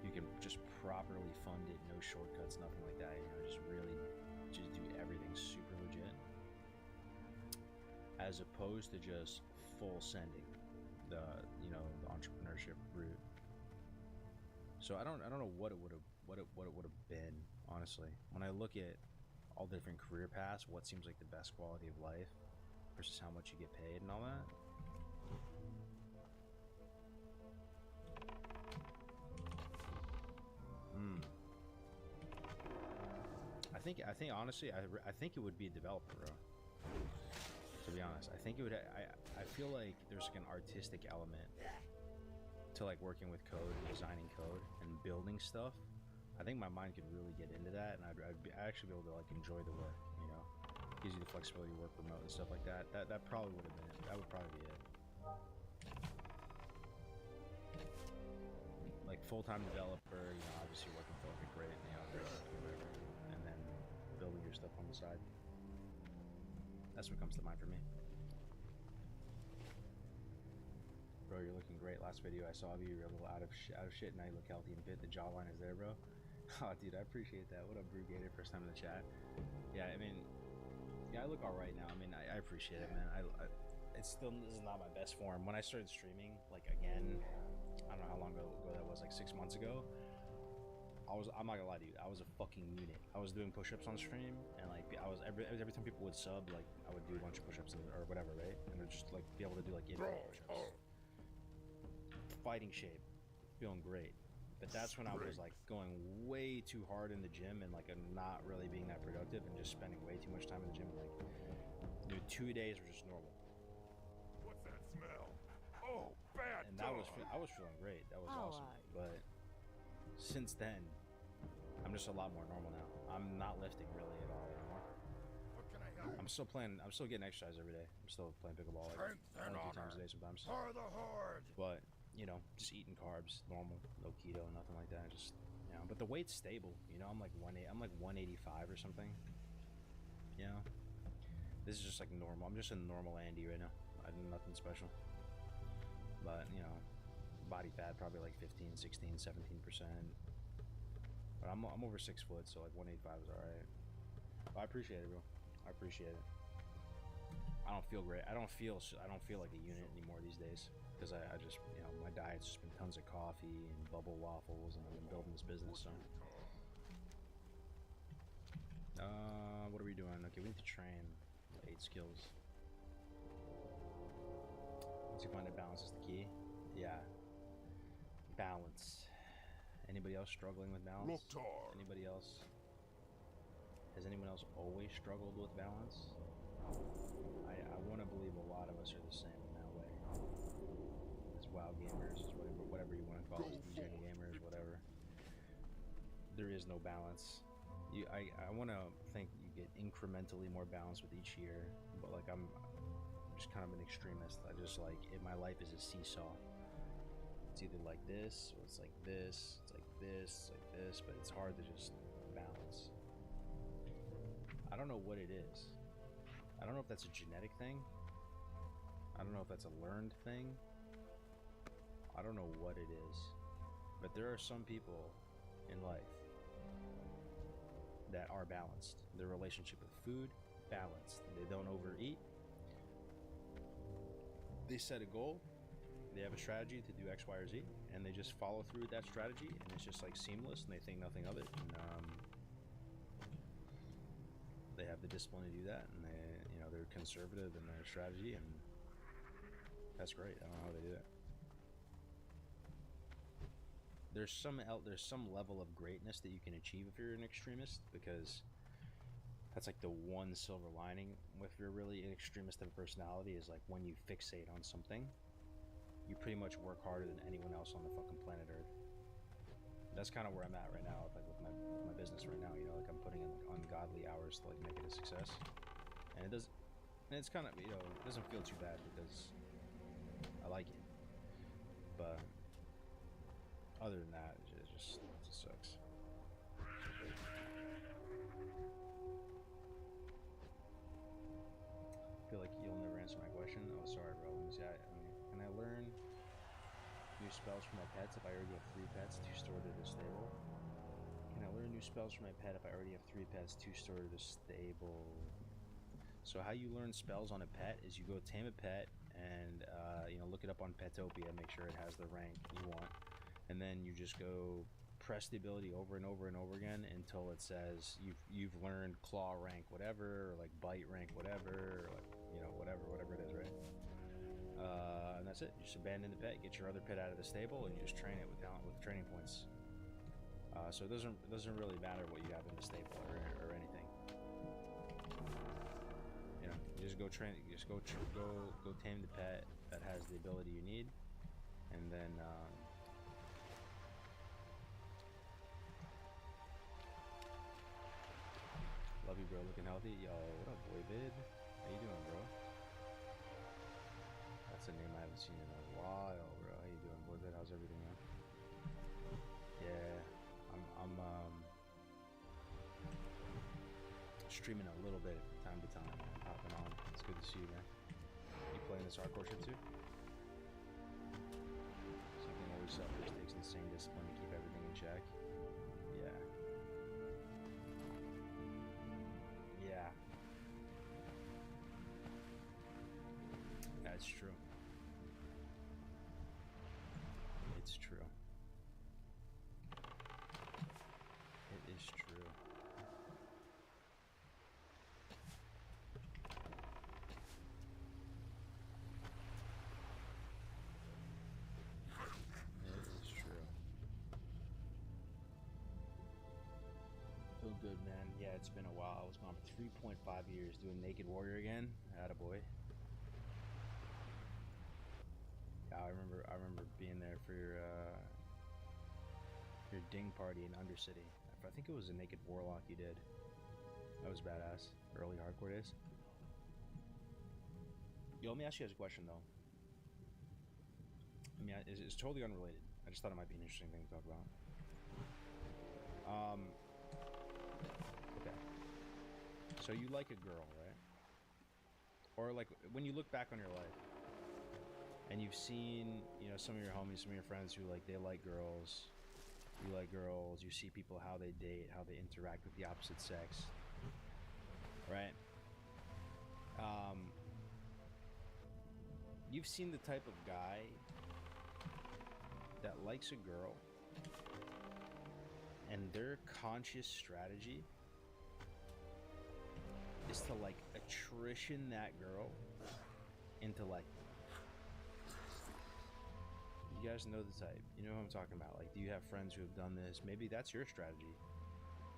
You can just properly fund it, no shortcuts, nothing like that. You know, just really just do everything super legit, as opposed to just full sending the entrepreneurship route. So I don't know what it would have been, honestly. When I look at all the different career paths, what seems like the best quality of life versus how much you get paid and all that. I think honestly, I think it would be a developer, bro. To be honest, I think it would. I feel like there's like an artistic element to like working with code and designing code and building stuff. I think my mind could really get into that, and I'd actually be able to like enjoy the work. You know, gives you the flexibility to work remote and stuff like that. That probably would have been it. That would probably be it. Like full-time developer, you know, obviously working for like a great, you know, whatever, and then building your stuff on the side. That's what comes to mind for me. Bro, you're looking great. Last video I saw of you, you're a little out of shit. Now you look healthy and fit. The jawline is there, bro. Oh, dude, I appreciate that. What up, Brew Gator? First time in the chat. Yeah, I mean, yeah, I look all right now. I mean, I appreciate it, man. It's still, this is not my best form. When I started streaming, like again, I don't know how long ago that was, like 6 months ago. I'm not gonna lie to you, I was a fucking unit. I was doing push-ups on stream, and like every time people would sub, like I would do a bunch of push-ups or whatever, right? And I'd just like be able to do like push-ups. Fighting shape, feeling great. But that's when I was like going way too hard in the gym and like not really being that productive and just spending way too much time in the gym. Like, dude, 2 days were just normal. What's that smell? Oh, bad. And I was feeling great. That was awesome. But since then, I'm just a lot more normal now. I'm not lifting really at all anymore. What can I help? I'm still getting exercise every day. I'm still playing pickleball like 2 times a day sometimes. For the horde. But you know, just eating carbs, normal, no keto, nothing like that. Just, you know, but the weight's stable. You know, I'm like 185 or something. You know, this is just like normal. I'm just a normal Andy right now. I do nothing special. But you know, body fat probably like 15, 16, 17%. But I'm over 6 foot, so like 185 is all right. But I appreciate it, bro. I appreciate it. I don't feel great. I don't feel like a unit anymore these days. Because I just, you know, my diet's just been tons of coffee and bubble waffles, and I've been building this business, so. What are we doing? Okay, we need to train 8 skills. Once you find that balance is the key. Yeah. Balance. Anybody else struggling with balance? Anybody else? Has anyone else always struggled with balance? I want to believe a lot of us are the same in that way. As WoW gamers, as whatever you want to call us, DJing gamers, whatever. There is no balance. I want to think you get incrementally more balance with each year, but like I'm just kind of an extremist. I just like my life is a seesaw. It's either like this, or it's like this, it's like this, it's like this, but it's hard to just balance. I don't know what it is. I don't know if that's a genetic thing. I don't know if that's a learned thing. I don't know what it is. But there are some people in life that are balanced. Their relationship with food, balanced. They don't overeat. They set a goal. They have a strategy to do X, Y, or Z, and they just follow through with that strategy, and it's just like seamless, and they think nothing of it. And they have the discipline to do that, and they're conservative in their strategy, and that's great. I don't know how they do that. There's some level of greatness that you can achieve if you're an extremist, because that's like the one silver lining if you're really an extremist of a personality, is like when you fixate on something, you pretty much work harder than anyone else on the fucking planet Earth. That's kind of where I'm at right now, like with my business right now. Like I'm putting in like ungodly hours to like make it a success, and it's kind of, it doesn't feel too bad because I like it. But other than that, it just sucks. I feel like you'll never answer my question. Oh, sorry, bro. Let me see. Can I learn new spells for my pets if I already have 3 pets, 2 stored at the stable? Can I learn new spells for my pet if I already have 3 pets, 2 stored at the stable? So how you learn spells on a pet is you go tame a pet and look it up on Petopia, make sure it has the rank you want, and then you just go press the ability over and over and over again until it says you've learned claw rank whatever, or like bite rank whatever, or like whatever it is, right? And that's it. You just abandon the pet, get your other pet out of the stable, and you just train it with training points. So it doesn't really matter what you have in the stable or anything. You just go train. You just go tame the pet that has the ability you need, and then love you, bro. Looking healthy. Yo, what up, boy, vid? How you doing, bro? That's a name I haven't seen in a while, bro. How you doing, boy, vid? How's everything, man? Yeah, I'm streaming a little bit from time to time, man. Hopping on. It's good to see you, man. You playing this hardcore shit too? Something always suffers, takes insane discipline to keep everything in check. Yeah. Yeah. That's true. It's true. It is true. Good, man. Yeah, it's been a while. I was gone for 3.5 years doing Naked Warrior again. Attaboy. Yeah, I remember being there for your ding party in Undercity. I think it was a Naked Warlock you did. That was badass. Early hardcore days. Yo, let me ask you guys a question though. I mean, it's totally unrelated. I just thought it might be an interesting thing to talk about. Okay. So you like a girl, right? Or like when you look back on your life and you've seen, some of your homies, some of your friends who like, they like girls, you like girls, you see people, how they date, how they interact with the opposite sex, right? You've seen the type of guy that likes a girl and their conscious strategy is to like attrition that girl into like, you guys know the type, you know who I'm talking about. Like, do you have friends who have done this? Maybe that's your strategy.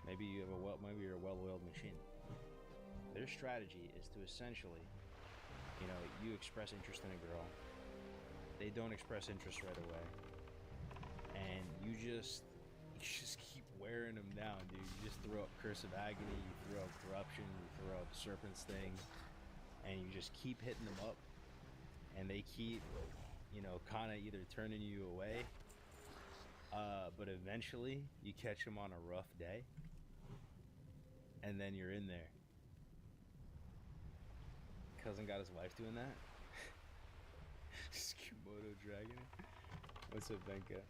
Maybe you have maybe you're a well-oiled machine. Their strategy is to essentially, you express interest in a girl, they don't express interest right away, and you just keep wearing them down, dude. You just throw up Curse of Agony, you throw up Corruption, you throw up Serpent Sting, and you just keep hitting them up, and they keep, you know, kind of either turning you away, but eventually you catch him on a rough day, and then you're in there. Cousin got his wife doing that. Skimoto Dragon. What's up, Benka?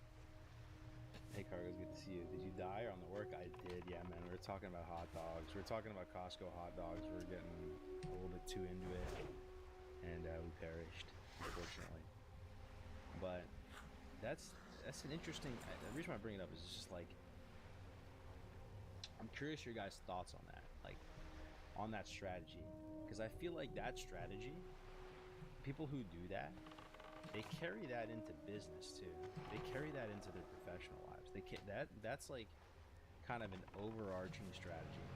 Hey, Cargos, good to see you. Did you die on the work? I did, yeah, man. We were talking about hot dogs. We were talking about Costco hot dogs. We were getting a little bit too into it, and we perished, unfortunately. But that's an interesting. The reason why I bring it up is it's just like I'm curious your guys' thoughts on that, like on that strategy, because I feel like that strategy, people who do that, they carry that into business too. They carry that into their professional lives. That's like kind of an overarching strategy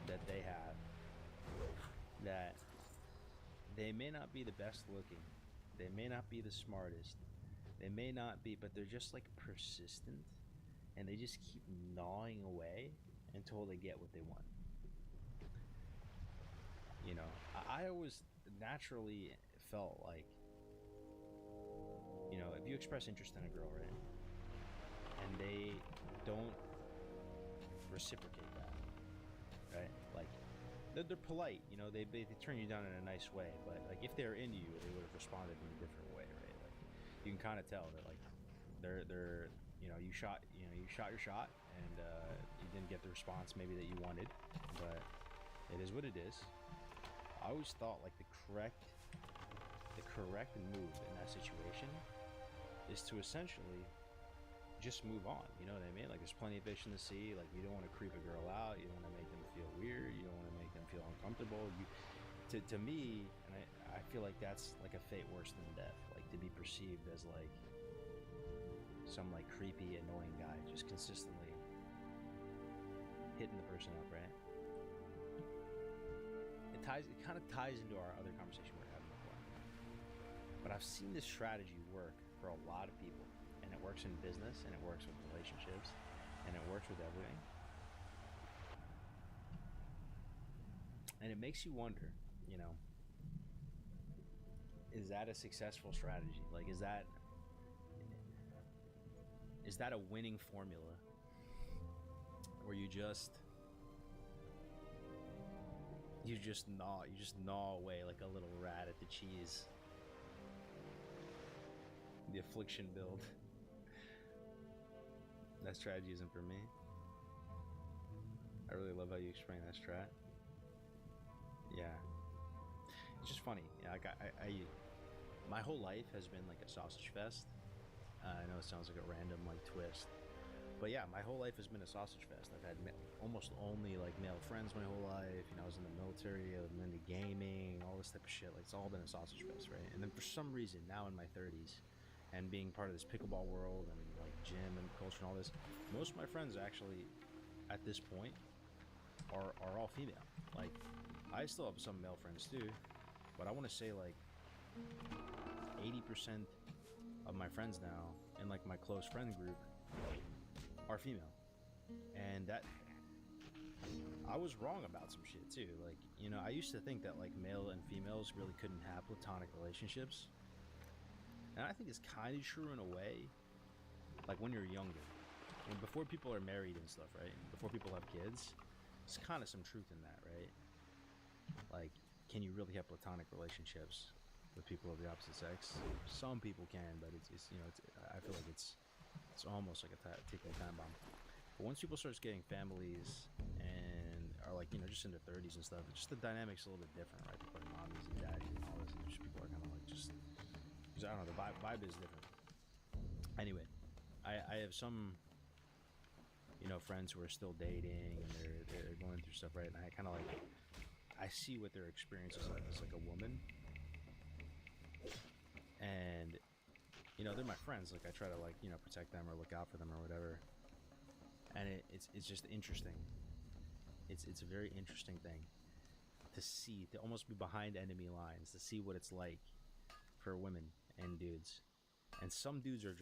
that they have. That they may not be the best looking, they may not be the smartest, they may not be, but they're just like persistent, and they just keep gnawing away until they get what they want. You know, I always naturally felt like, you know, if you express interest in a girl, right, and they don't reciprocate that, right, like they're polite, you know, they turn you down in a nice way, but like if they're into you, they would have responded in a different way, right? Like you can kind of tell that like they're you know, you shot your shot, and you didn't get the response maybe that you wanted, but it is what it is. I always thought like the correct move in that situation is to essentially just move on. You know what I mean? Like there's plenty of fish in the sea. Like you don't want to creep a girl out. You don't want to make them feel weird. You don't want to make them feel uncomfortable. To me, and I feel like that's like a fate worse than death. Like to be perceived as like some like creepy, annoying guy just consistently hitting the person up, right? It kind of ties into our other conversation we're having before. But I've seen this strategy work for a lot of people, and it works in business, and it works with relationships, and it works with everything. And it makes you wonder, you know, is that a successful strategy? Like, is that a winning formula where you just gnaw away like a little rat at the cheese? The affliction build. That strategy isn't for me. I really love how you explain that strat. Yeah, it's just funny. Yeah, like I my whole life has been like a sausage fest. I know it sounds like a random like twist, but yeah, my whole life has been a sausage fest. I've had almost only like male friends my whole life. You know, I was in the military, I was into gaming, all this type of shit. Like it's all been a sausage fest, right? And then for some reason, now in my 30s, and being part of this pickleball world and like gym and culture and all this, most of my friends actually, at this point, are all female. Like, I still have some male friends too, but I want to say like 80% of my friends now in like my close friend group are female. And that, I was wrong about some shit too. Like, you know, I used to think that like male and females really couldn't have platonic relationships, and I think it's kind of true in a way, like when you're younger, and before people are married and stuff, right? Before people have kids, there's kind of some truth in that, right? Like, can you really have platonic relationships with people of the opposite sex? Some people can, but it's you know, I feel like it's almost like a ticking time bomb. But once people start getting families and are like, you know, just in their 30s and stuff, it's just the dynamic's a little bit different, right? People are mommies and daddies and all this, and just people are kind of like just I don't know, the vibe is different. Anyway, I have some, you know, friends who are still dating and they're going through stuff, right? And I kind of like, I see what their experience is like as like a woman, and you know, they're my friends. Like I try to like, you know, protect them or look out for them or whatever. And it's just interesting. It's a very interesting thing to see, to almost be behind enemy lines, to see what it's like for women and dudes. And some dudes are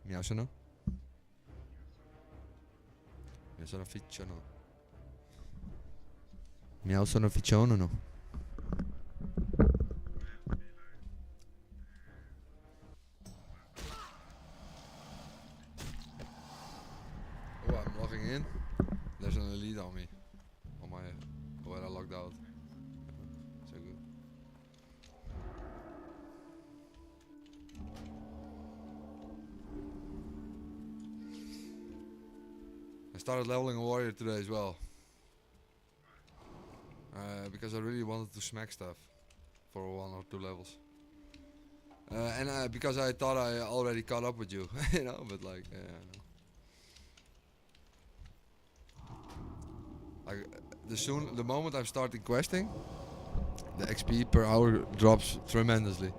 Mi sono? Mi sono ficciono. Mi sono ficciono. Oh, I'm logging in. There's an elite on me. On my... when I logged out. So good. I started leveling a warrior today as well. Because I really wanted to smack stuff for 1 or 2 levels. And because I thought I already caught up with you, you know, but like, yeah, I know. Like, the moment I'm starting questing, the XP per hour drops tremendously.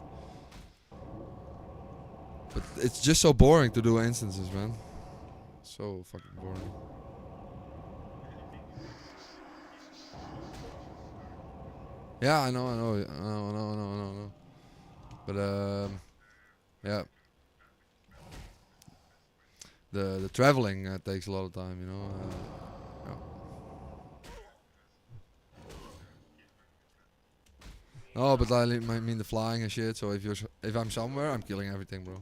But it's just so boring to do instances, man. So fucking boring. Yeah, I know. But yeah, the traveling takes a lot of time, you know. Yeah. No, but I mean the flying and shit. So if I'm somewhere, I'm killing everything, bro.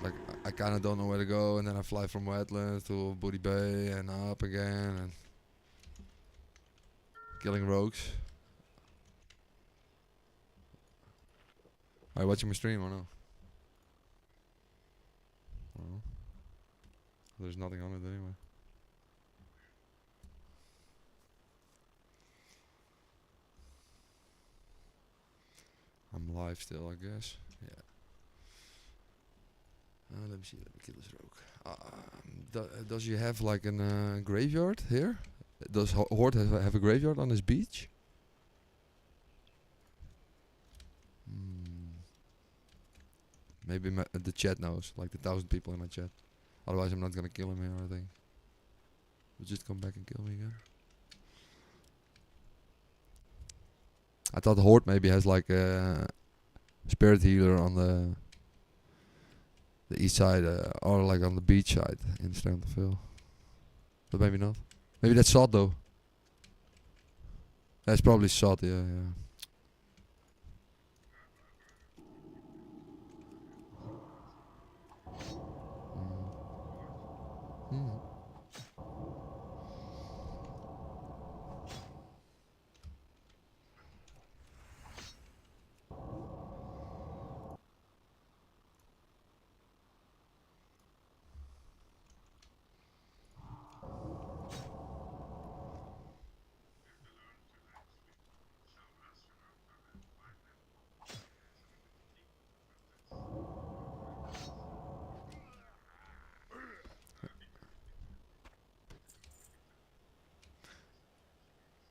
Like I kind of don't know where to go, and then I fly from Wetlands to Booty Bay and up again, and killing rogues. Are you watching my stream or no? Well, there's nothing on it anyway. I'm live still, I guess. Yeah. Let me see. Let me kill this rogue. Does he have like a graveyard here? Does Horde have a graveyard on his beach? Maybe the chat knows, like the 1,000 people in my chat. Otherwise, I'm not gonna kill him here. I think. He'll just come back and kill me again. I thought Horde maybe has like a spirit healer on the east side, or like on the beach side in Sterrenville. But maybe not. Maybe that's sod though. That's probably sod. Yeah.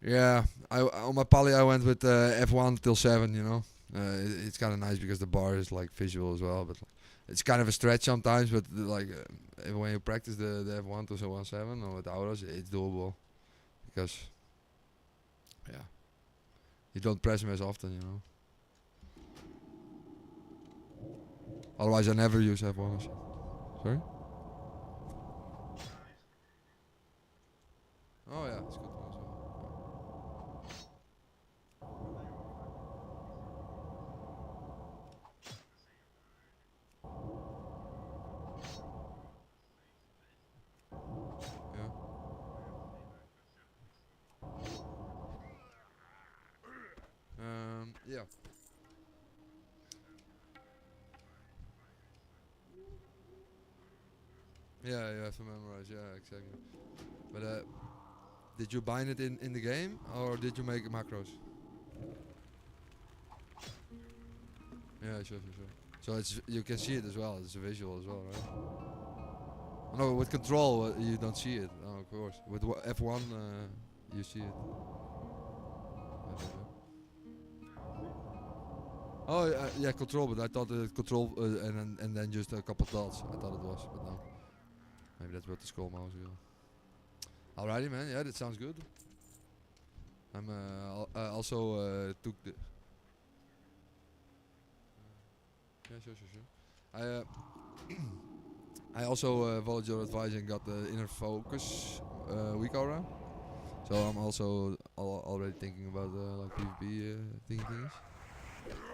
Yeah, on my poly I went with F1 till 7, you know. It's kind of nice because the bar is like visual as well, but it's kind of a stretch sometimes. But like when you practice the F1 to 7 or with autos, it's doable because yeah, you don't press them as often, you know. Otherwise, I never use F1. Sorry. Oh yeah, it's good one as well. Yeah. Yeah, you have to memorize. Yeah, exactly. But did you bind it in the game or did you make macros? Yeah, sure. So it's you can see it as well. It's a visual as well, right? No, with control you don't see it. Oh, of course. With F1 you see it. Oh yeah, control. But I thought control and then just a couple dots. I thought it was, but no. Maybe that's what the scroll mouse is. Alrighty, man. Yeah, that sounds good. I'm also took the. Yeah, sure. I also followed your advice and got the inner focus week around. So I'm also already thinking about like PvP things.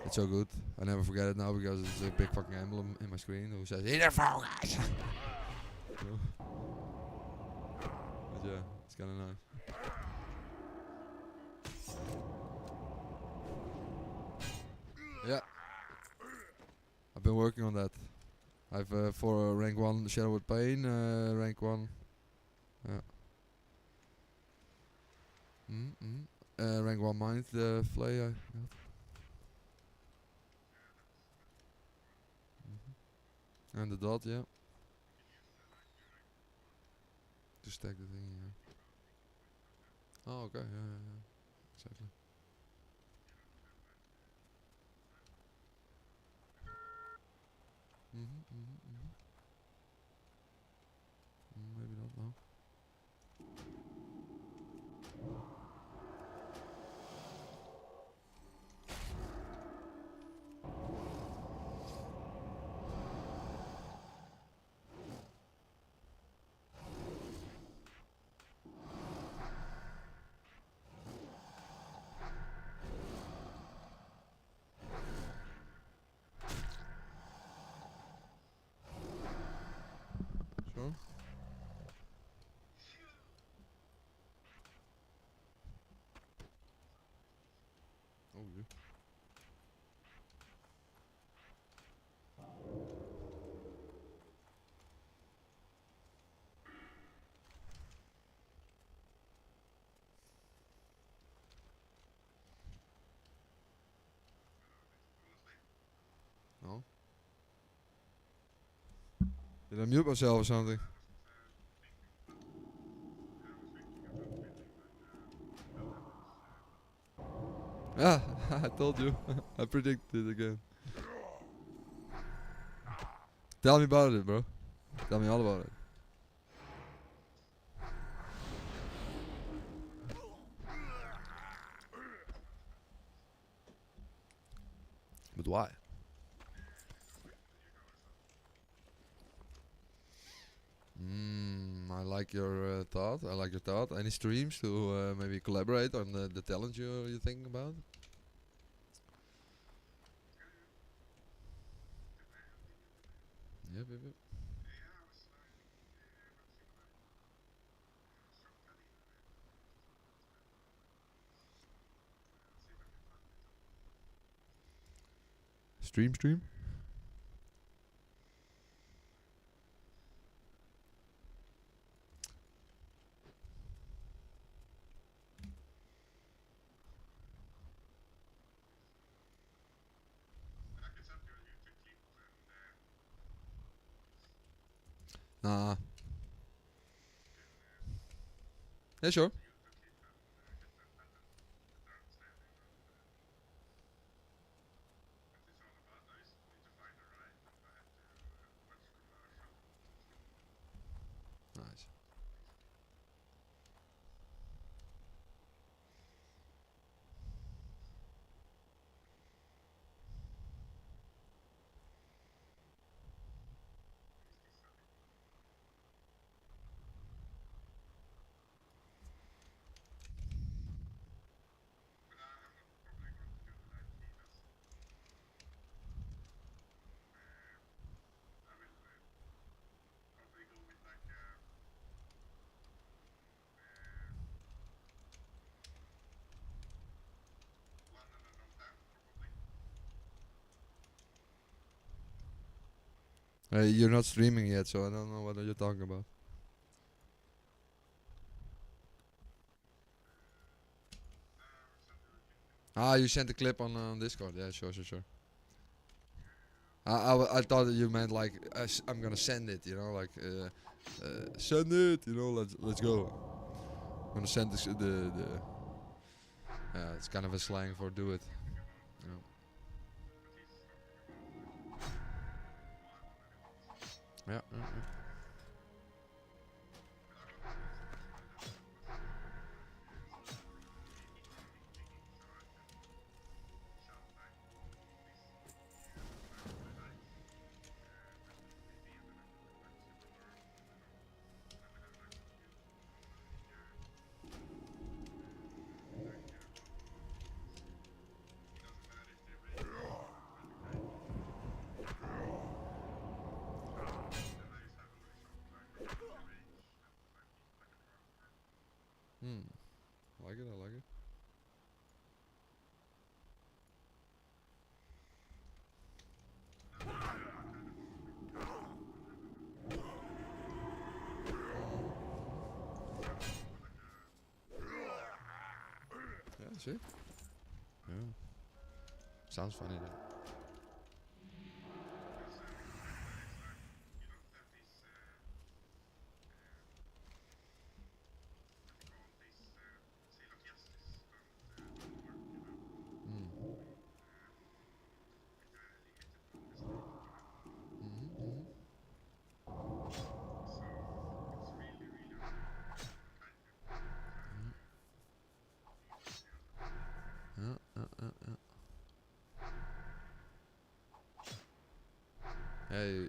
It's so good. I never forget it now because it's a big fucking emblem in my screen who says inner focus. But yeah, it's kind of nice. Yeah, I've been working on that. I've for rank 1 Shadow with Pain, rank 1. Yeah. Rank 1 Mind Flay I got. And the dot, yeah. To stack the thing, yeah. Oh, okay, yeah. Exactly. Maybe not now. Sure. Oh, yeah. No. Did I mute myself or something? Ah, I told you. I predicted again. Tell me about it, bro. Tell me all about it. But why? I like your thought. I like your thought. Any streams to maybe collaborate on the talent you're thinking about? Yep. Stream? Nah. Yeah, sure. Nice. You're not streaming yet, so I don't know what you're talking about. Ah, you sent the clip on Discord. Yeah, sure. I thought that you meant like I'm gonna send it, you know, like send it, you know, let's go. I'm gonna send this the it's kind of a slang for do it. You know. Yeah. Is it? Yeah. Sounds funny though. Hey.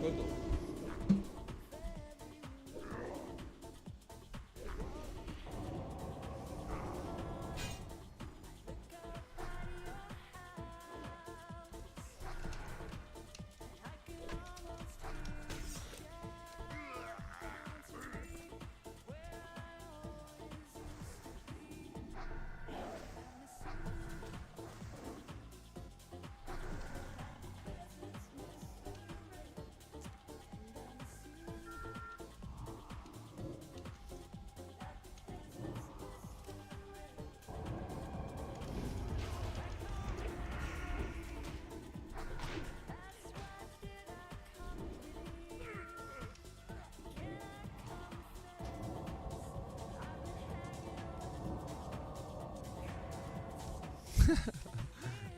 Good though.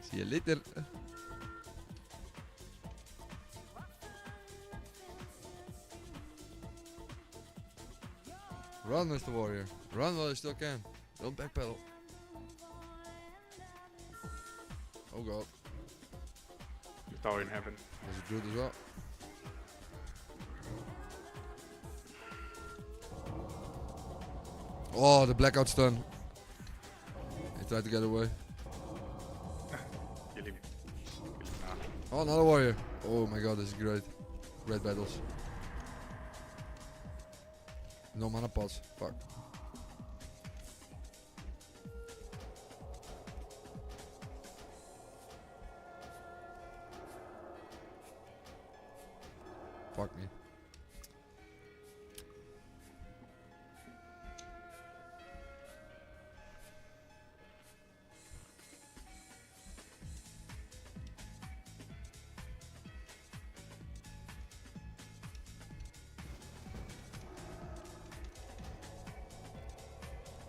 See you later. Run, Mr. Warrior. Run while you still can. Don't backpedal. Oh god. It's already happened. There's a druid as well. Oh, the blackout stun. He tried to get away. Oh, another warrior. Oh my god, this is great. Great battles. No mana pots. Fuck. Fuck me.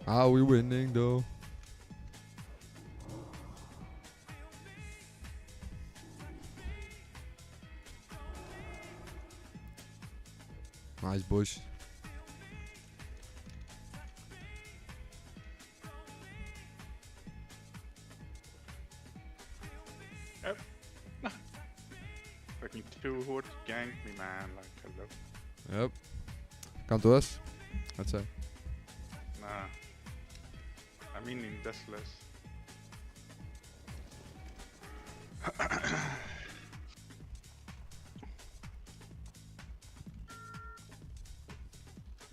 Are we winning though? Nice bush. Yep. Fucking 2 horde ganked me, man. Like, hello. Yep. Come to us. I'd say. Nah. I mean in Deathless.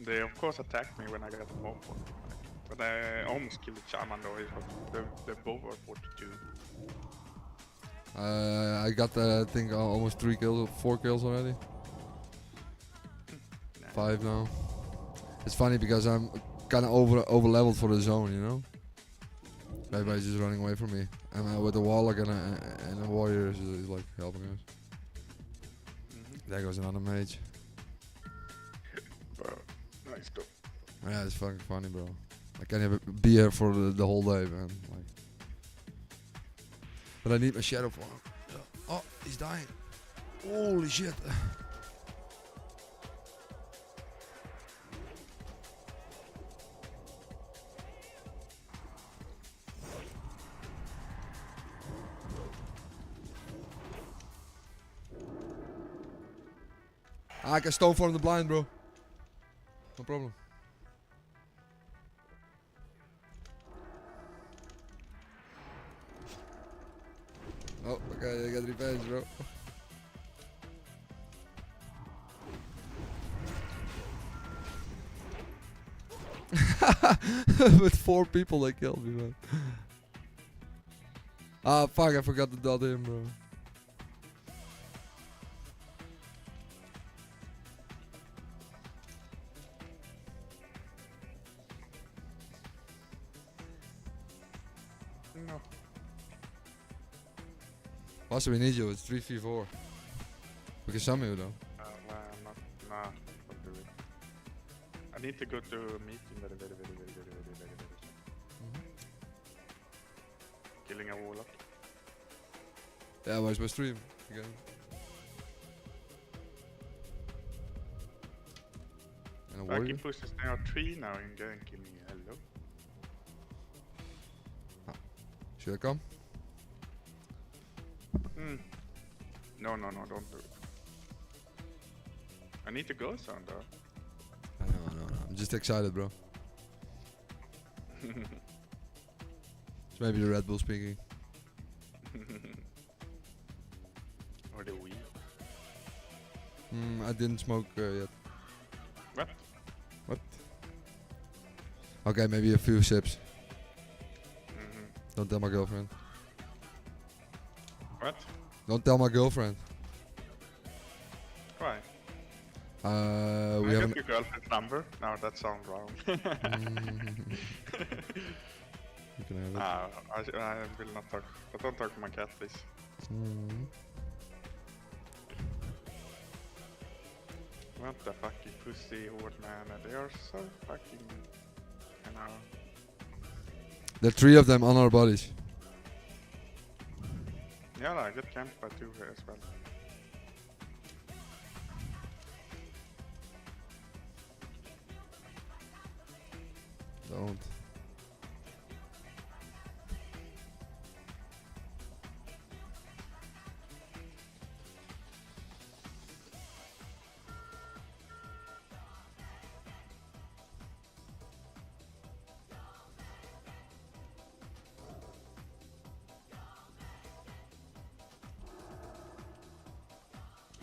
They of course attacked me when I got the mob, but I almost killed the Charmander. They both were 42. I got I think almost 3 kills, 4 kills already. 5 now. It's funny because I'm kind of over leveled for the zone, you know. Everybody's just running away from me. And with the warlock and a warrior is like helping us. There goes another mage. Bro, nice go. Yeah, it's fucking funny, bro. I can't even be here for the whole day, man. Like, but I need my shadow form. Oh, he's dying. Holy shit. I can stone form the blind, bro. No problem. Oh, okay, I got revenge, bro. With 4 people they killed me, man. Ah, fuck, I forgot to dot him, bro. No. Also, we need you. It's 3v4. We can summon you though. Nah, don't do it. I need to go to a meeting very soon. Killing a warlock. Yeah, where's my stream? Again. And a warrior? Lucky Push is now 3 now in game killing me. Hello. Should I come? No, don't do it. I need to go soon though. No. I'm just excited, bro. It's maybe the Red Bull speaking. Or the weed. I didn't smoke yet. What? What? Okay, maybe a few sips. Don't tell my girlfriend. What? Don't tell my girlfriend. Why? We I have got your girlfriend's number. No, that sounds wrong. You can have it. I will not talk. But don't talk to my cat, please. What the fuck, you pussy horde, man? They are so fucking, you know. There are 3 of them on our bodies. Yeah, I get camped by 2 here as well. Don't.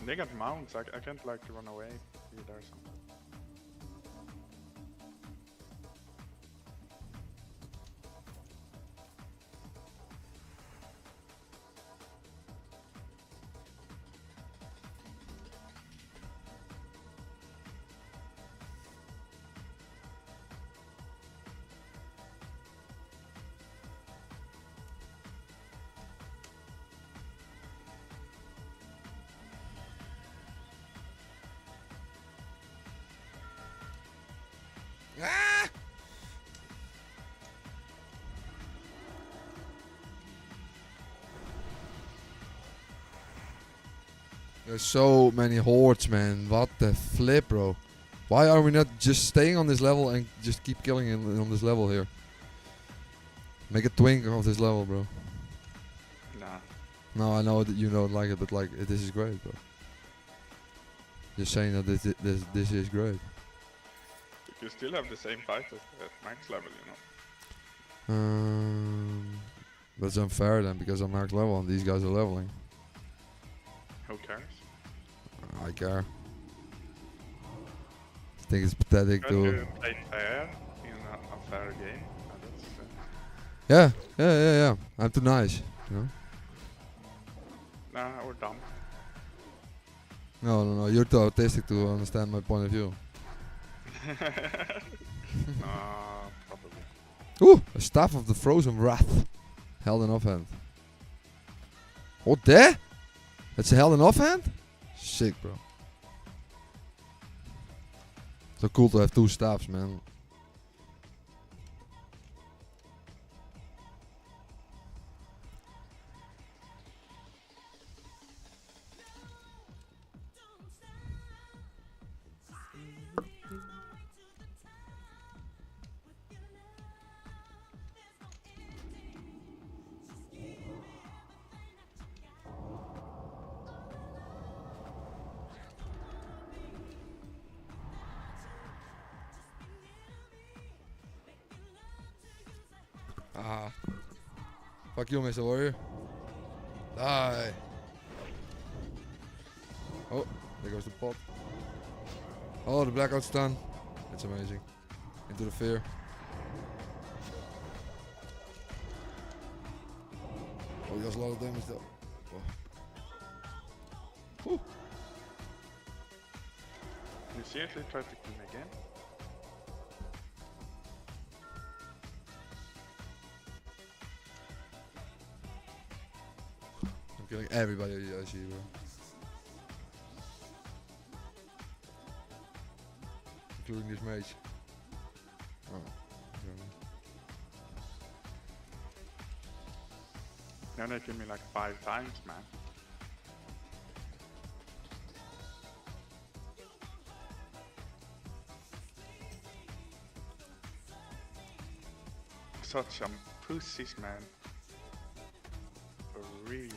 They got mounts. I can't like run away either. So. Ah! There's so many hordes, man. What the flip, bro? Why are we not just staying on this level and just keep killing him on this level here? Make a twink of this level, bro. Nah. No, I know that you don't like it, but like this is great, bro. Just saying that this is great. You still have the same fight at max level, you know. That's unfair then, because I'm max level and these guys are leveling. Who cares? I care. I think it's pathetic But to. you play fair in a fair game. That's, Yeah. I'm too nice, you know. nah, we're dumb. No. You're too autistic to understand my point of view. Probably. Ooh, a staff of the frozen wrath, held in offhand. What there? That's a held in offhand? Sick, bro. So cool to have two staffs, man. Ah. Fuck you, Mr. Warrior. Die. Oh, there goes the pot. Oh, the blackout stun. That's amazing. Into the fear. Oh, he does a lot of damage though. Oh. Whew. You seriously tried to kill me again? I'm killing everybody I see, bro. Including this mage. Oh, okay. Now they killed me like 5 times, man. Such some pussies, man. For real, man.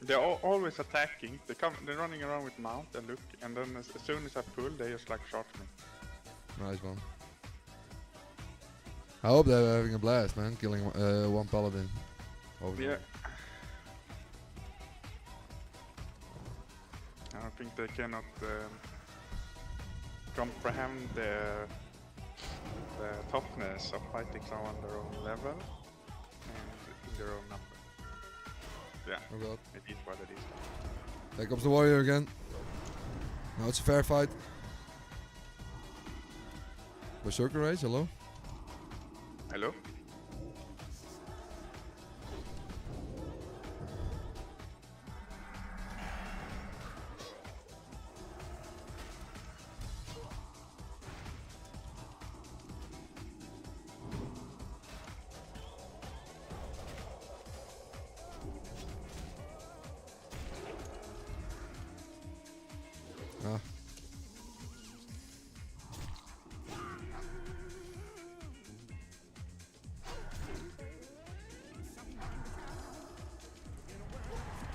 They're always attacking. They're running around with mount and look, and then as soon as I pull, they just like shot me. Nice one. I hope they're having a blast, man. Killing one paladin. Overall. Yeah. I don't think they cannot comprehend the toughness of fighting someone on their own level and in their own number. Yeah, Oh god. it is what it is. There comes the warrior again. Now it's a fair fight. Berserker Rage, hello? Hello?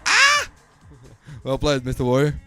Ah. Well played, Mr. Warrior.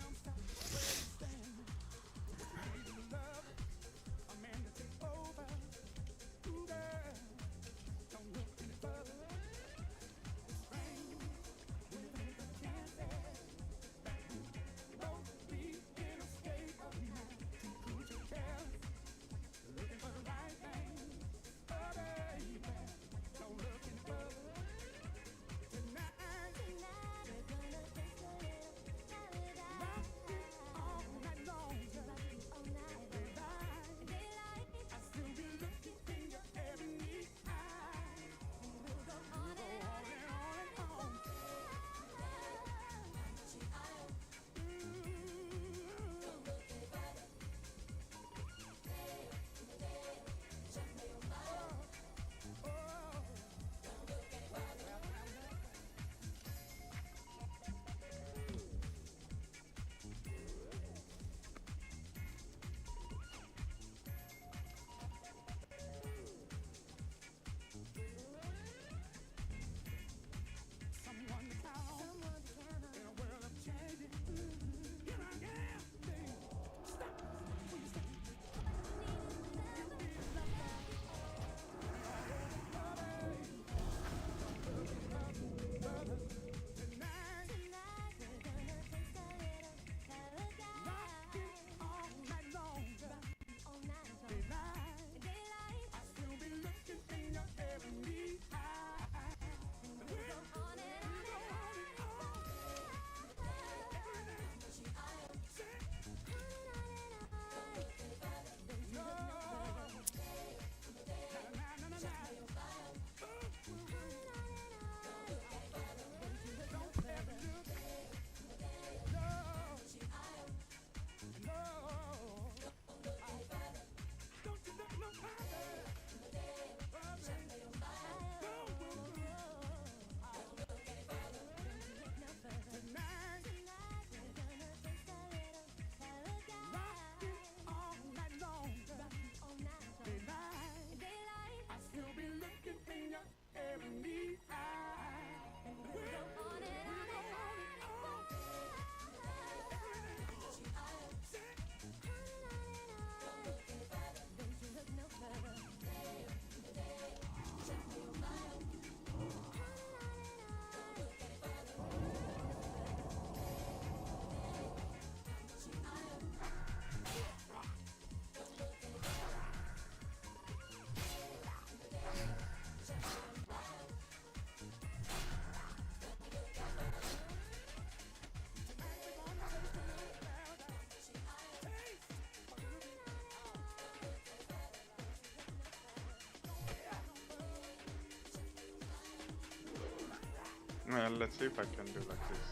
Well, let's see if I can do like this.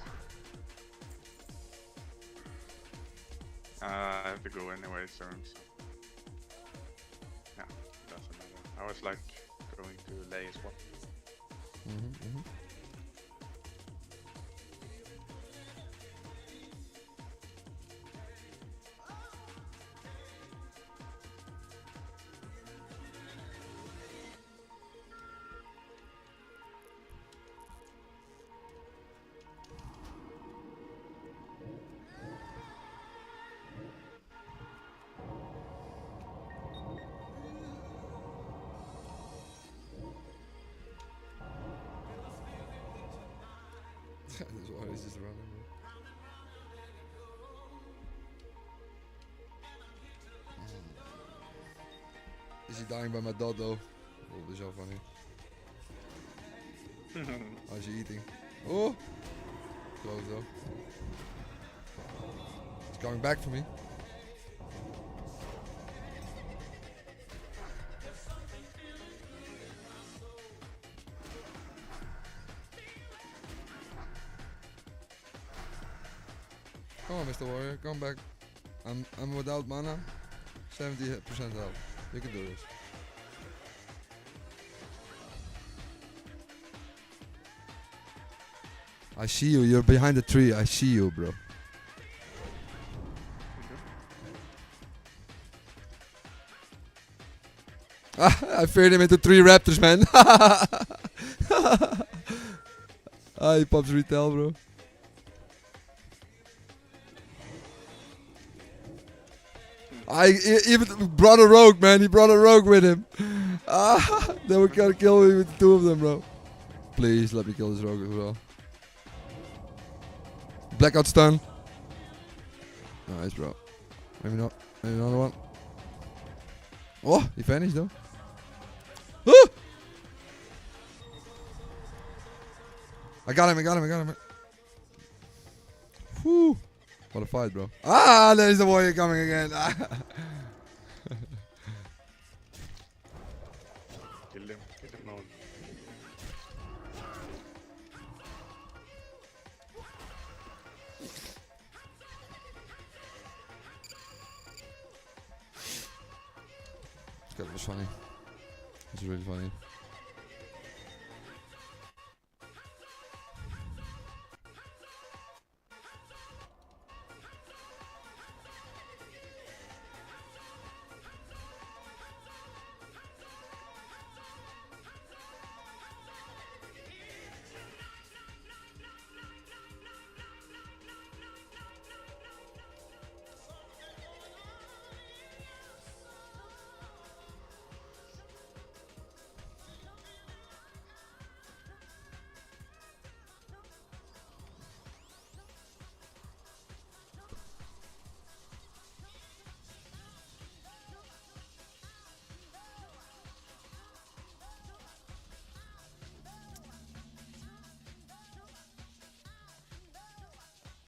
I have to go anyway soon, so... Yeah, doesn't matter. I was like going to lay as well. That's why he's just running. Is he dying by my dot though? Oh, this is so funny. How's he eating? Oh! Close though. It's coming back for me. Come on, Mr. Warrior, come back. I'm without mana. 70% health. You can do this. I see you. You're behind the tree. I see you, bro. I feared him into 3 raptors, man. He pops retail, bro. He even brought a rogue, man. He brought a rogue with him. Then we gotta kill me with the 2 of them, bro. Please let me kill this rogue as well. Blackout stun. Nice, bro. Maybe not. Maybe another one. Oh, he vanished though. Ah! I got him. Whew. What a fight, bro. There's the warrior coming again. Kill him all. That was funny. It's really funny.